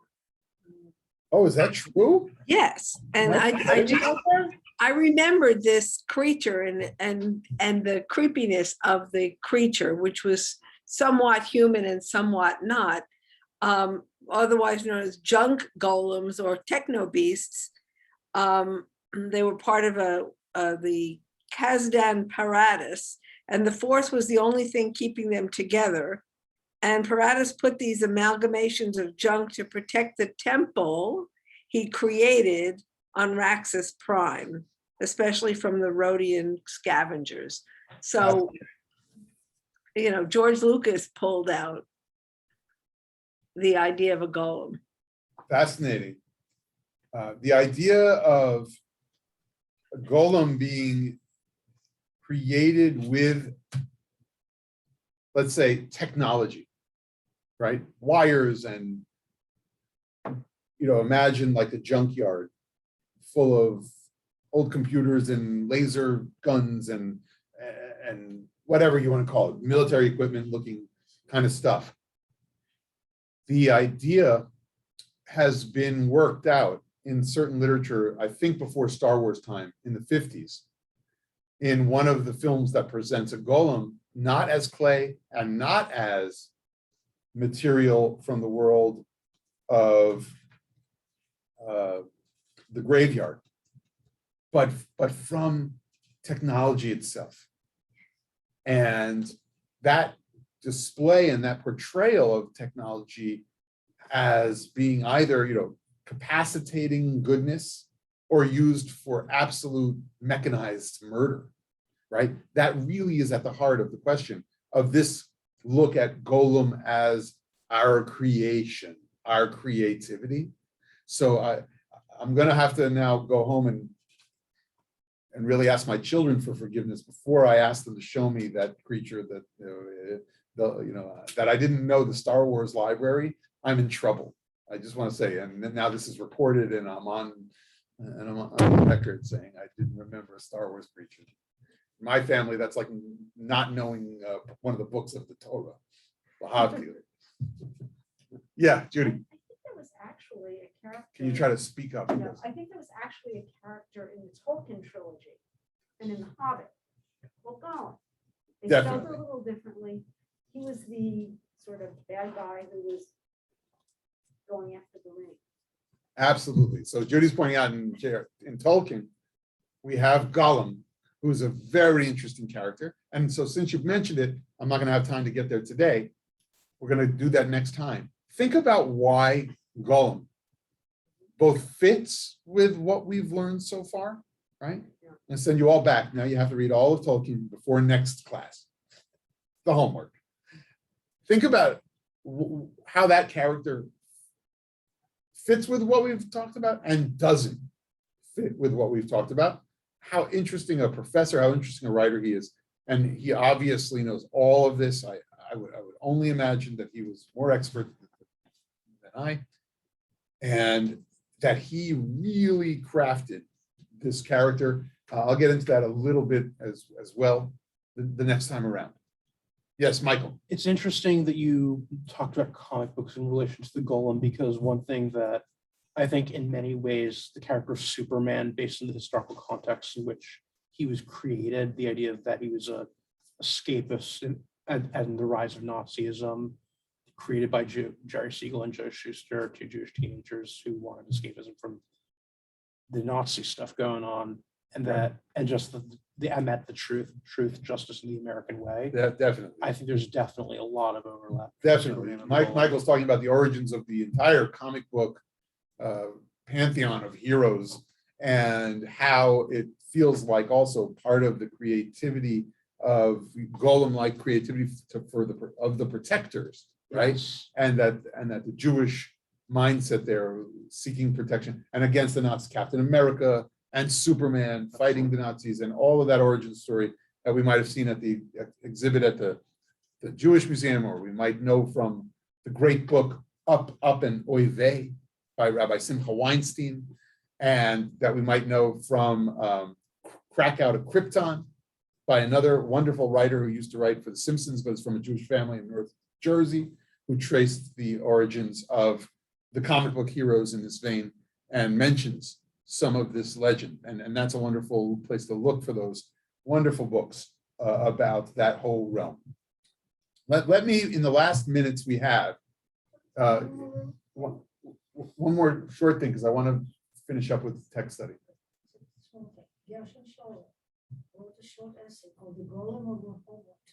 Oh, is that true? Yes, and I remembered this creature and the creepiness of the creature, which was somewhat human and somewhat not, otherwise known as junk golems or techno beasts. They were part of the Kazdan Paratus, and the force was the only thing keeping them together. And Paratus put these amalgamations of junk to protect the temple he created on Raxus Prime, especially from the Rhodian scavengers. So, George Lucas pulled out the idea of a golem. Fascinating. The idea of a golem being created with, let's say, technology, right? Wires and, imagine like a junkyard full of old computers and laser guns and whatever you want to call it, military equipment looking kind of stuff. The idea has been worked out in certain literature, I think before Star Wars time in the 50s, in one of the films that presents a golem, not as clay and not as material from the world of the graveyard, but from technology itself. And that display and that portrayal of technology as being either, capacitating goodness or used for absolute mechanized murder, right? That really is at the heart of the question of this look at golem as our creation, our creativity. So I'm going to have to now go home and really ask my children for forgiveness before I ask them to show me that creature that that I didn't know the Star Wars library. I'm in trouble. I just want to say, and now this is recorded and I'm on record saying I didn't remember a Star Wars creature. My family, that's like not knowing one of the books of the Torah. Yeah, Judy, I think there was actually a character. can you try to speak up? Yeah, I think there was actually a character in the Tolkien trilogy and in The Hobbit. Well, Golem. They spelled it Definitely. a little differently. He was the sort of bad guy who was going after the ring. Absolutely. So Judy's pointing out in Tolkien, we have Golem, who's a very interesting character. And so since you've mentioned it, I'm not going to have time to get there today. We're going to do that next time. Think about why Golem both fits with what we've learned so far, right? Yeah. And send you all back. Now you have to read all of Tolkien before next class. The homework. Think about how that character fits with what we've talked about and doesn't fit with what we've talked about. How interesting a professor, how interesting a writer he is. And he obviously knows all of this. I would only imagine that he was more expert than I, and that he really crafted this character. I'll get into that a little bit as well the next time around. Yes, Michael. It's interesting that you talked about comic books in relation to the Golem, because one thing that I think in many ways the character of Superman, based on the historical context in which he was created, the idea that he was a escapist and the rise of Nazism, created by Jerry Siegel and Joe Shuster, two Jewish teenagers who wanted escapism from the Nazi stuff going on, and the truth, justice, in the American way. Definitely. I think there's definitely a lot of overlap. Definitely. Michael's talking about the origins of the entire comic book pantheon of heroes and how it feels like also part of the creativity of Golem-like creativity of the protectors, right? Yes. And that the Jewish mindset there seeking protection and against the Nazis, Captain America and Superman fighting the Nazis, and all of that origin story that we might have seen at the exhibit at the Jewish Museum, or we might know from the great book Up and Oy Vey by Rabbi Simcha Weinstein, and that we might know from Crack Out of Krypton by another wonderful writer who used to write for The Simpsons, but is from a Jewish family in North Jersey, who traced the origins of the comic book heroes in this vein and mentions some of this legend. And that's a wonderful place to look for those wonderful books about that whole realm. Let me, in the last minutes we have, one more short thing, because I want to finish up with the text study. Gershon Scholem wrote a short essay called The Golem of Rehovot.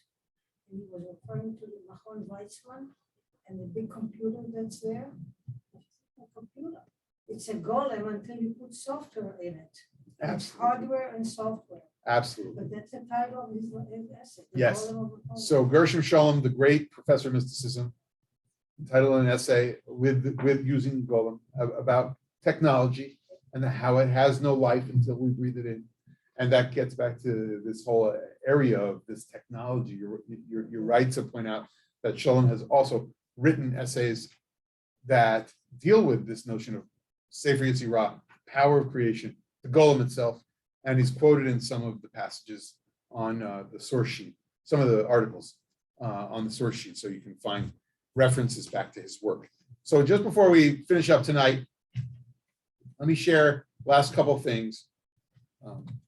And he was referring to the Machon Weizmann and the big computer that's there. A computer. It's a golem until you put software in it. It's Absolutely. hardware and software. Absolutely. But that's the title of his essay. The Yes. Golem of Rehovot. So Gershom Scholem, the great professor of mysticism, entitled an essay with using Golem about technology and how it has no life until we breathe it in. And that gets back to this whole area of this technology. You're right to point out that Scholem has also written essays that deal with this notion of Sefer Yetzirah, power of creation, the Golem itself, and he's quoted in some of the passages on the source sheet, some of the articles on the source sheet, so you can find references back to his work. So just before we finish up tonight, let me share last couple things.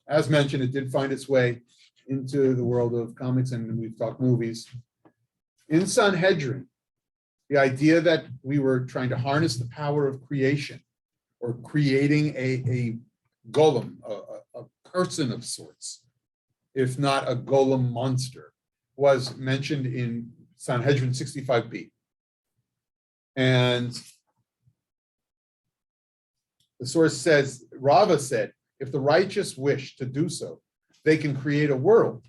As mentioned, it did find its way into the world of comics, and we've talked movies. In Sanhedrin, the idea that we were trying to harness the power of creation, or creating a golem, a person of sorts, if not a golem monster, was mentioned in Sanhedrin 65b. And the source says, Rava said, if the righteous wish to do so, they can create a world,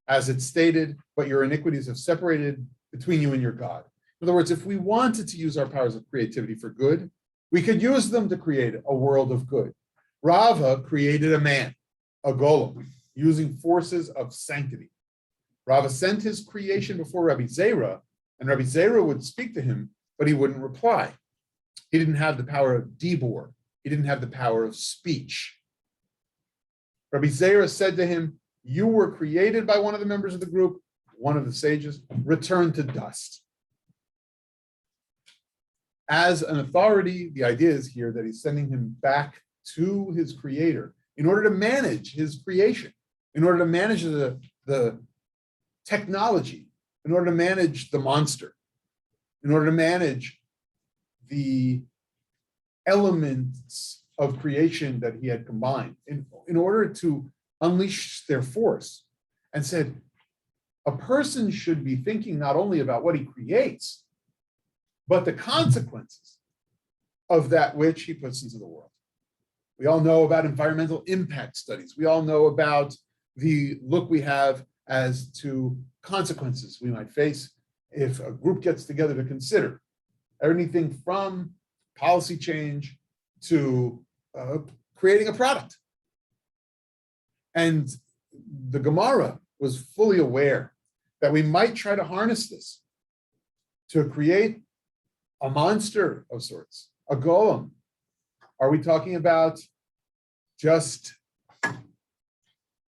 as it's stated, but your iniquities have separated between you and your God. In other words, if we wanted to use our powers of creativity for good, we could use them to create a world of good. Rava created a man, a golem, using forces of sanctity. Rava sent his creation before Rabbi Zera, and Rabbi Zera would speak to him, but he wouldn't reply. He didn't have the power of dibur. He didn't have the power of speech. Rabbi Zera said to him, you were created by one of the members of the group, one of the sages, return to dust. As an authority, the idea is here that he's sending him back to his creator in order to manage his creation, in order to manage the technology, in order to manage the monster, in order to manage the elements of creation that he had combined, in order to unleash their force, and said, a person should be thinking not only about what he creates, but the consequences of that which he puts into the world. We all know about environmental impact studies. We all know about the look we have as to consequences we might face if a group gets together to consider anything from policy change to creating a product. And the Gemara was fully aware that we might try to harness this to create a monster of sorts, a golem. Are we talking about just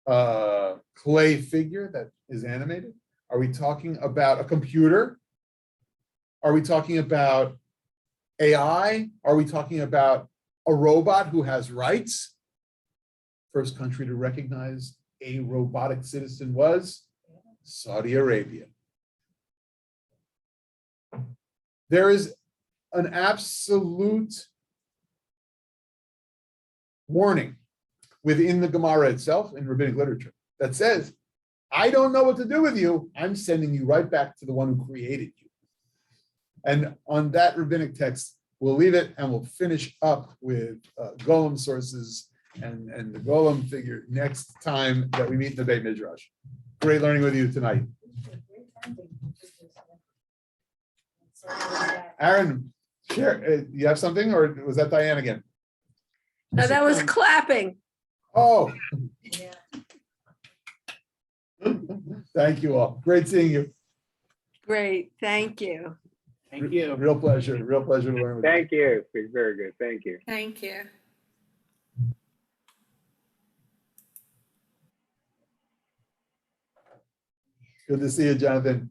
a clay figure that is animated? Are we talking about a computer? Are we talking about AI? Are we talking about a robot who has rights? First country to recognize a robotic citizen was Saudi Arabia. There is an absolute warning within the Gemara itself in rabbinic literature that says, I don't know what to do with you. I'm sending you right back to the one who created you. And on that rabbinic text, we'll leave it and we'll finish up with Golem sources and the Golem figure next time that we meet in the Beit Midrash. Great learning with you tonight. Aaron, share. You have something, or was that Diane again? No, that was clapping. Oh, Yeah. thank you all. Great seeing you. Great, thank you. Thank you. Real pleasure to learn with you. Thank you. It's very good. Thank you. Thank you. Good to see you, Jonathan.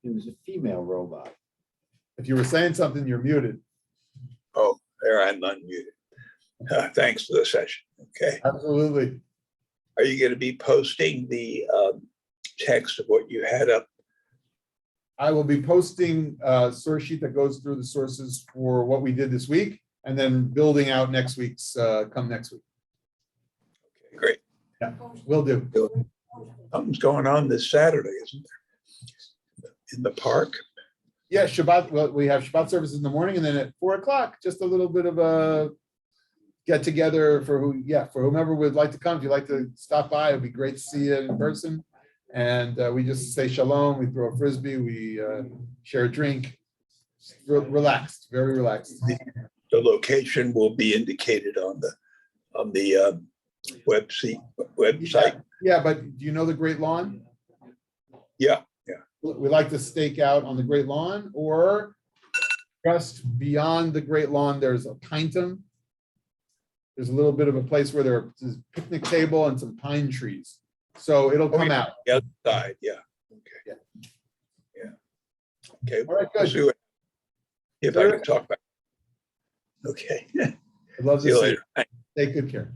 It was a female robot. If you were saying something, you're muted. Oh, there, I'm unmuted. Thanks for the session. Okay. Absolutely. Are you going to be posting the text of what you had up? I will be posting a source sheet that goes through the sources for what we did this week, and then building out next week's, come next week. Okay, great. Yeah, will do. Something's going on this Saturday, isn't there? In the park? Yeah, Shabbat, well, we have Shabbat services in the morning, and then at 4 o'clock, just a little bit of a get together for for whomever would like to come. If you'd like to stop by, it'd be great to see you in person. And we just say shalom, we throw a frisbee, we share a drink. Relaxed, very relaxed. The location will be indicated on the website. Yeah, but do you know the Great Lawn? Yeah. We like to stake out on the Great Lawn, or just beyond the Great Lawn, there's a pintum. There's a little bit of a place where there's a picnic table and some pine trees. So it'll come out. The other side, yeah. Okay. Yeah. Okay. All right, good. We'll see what- if I can talk back. Okay. I'd love to See you see later. you. Take good care.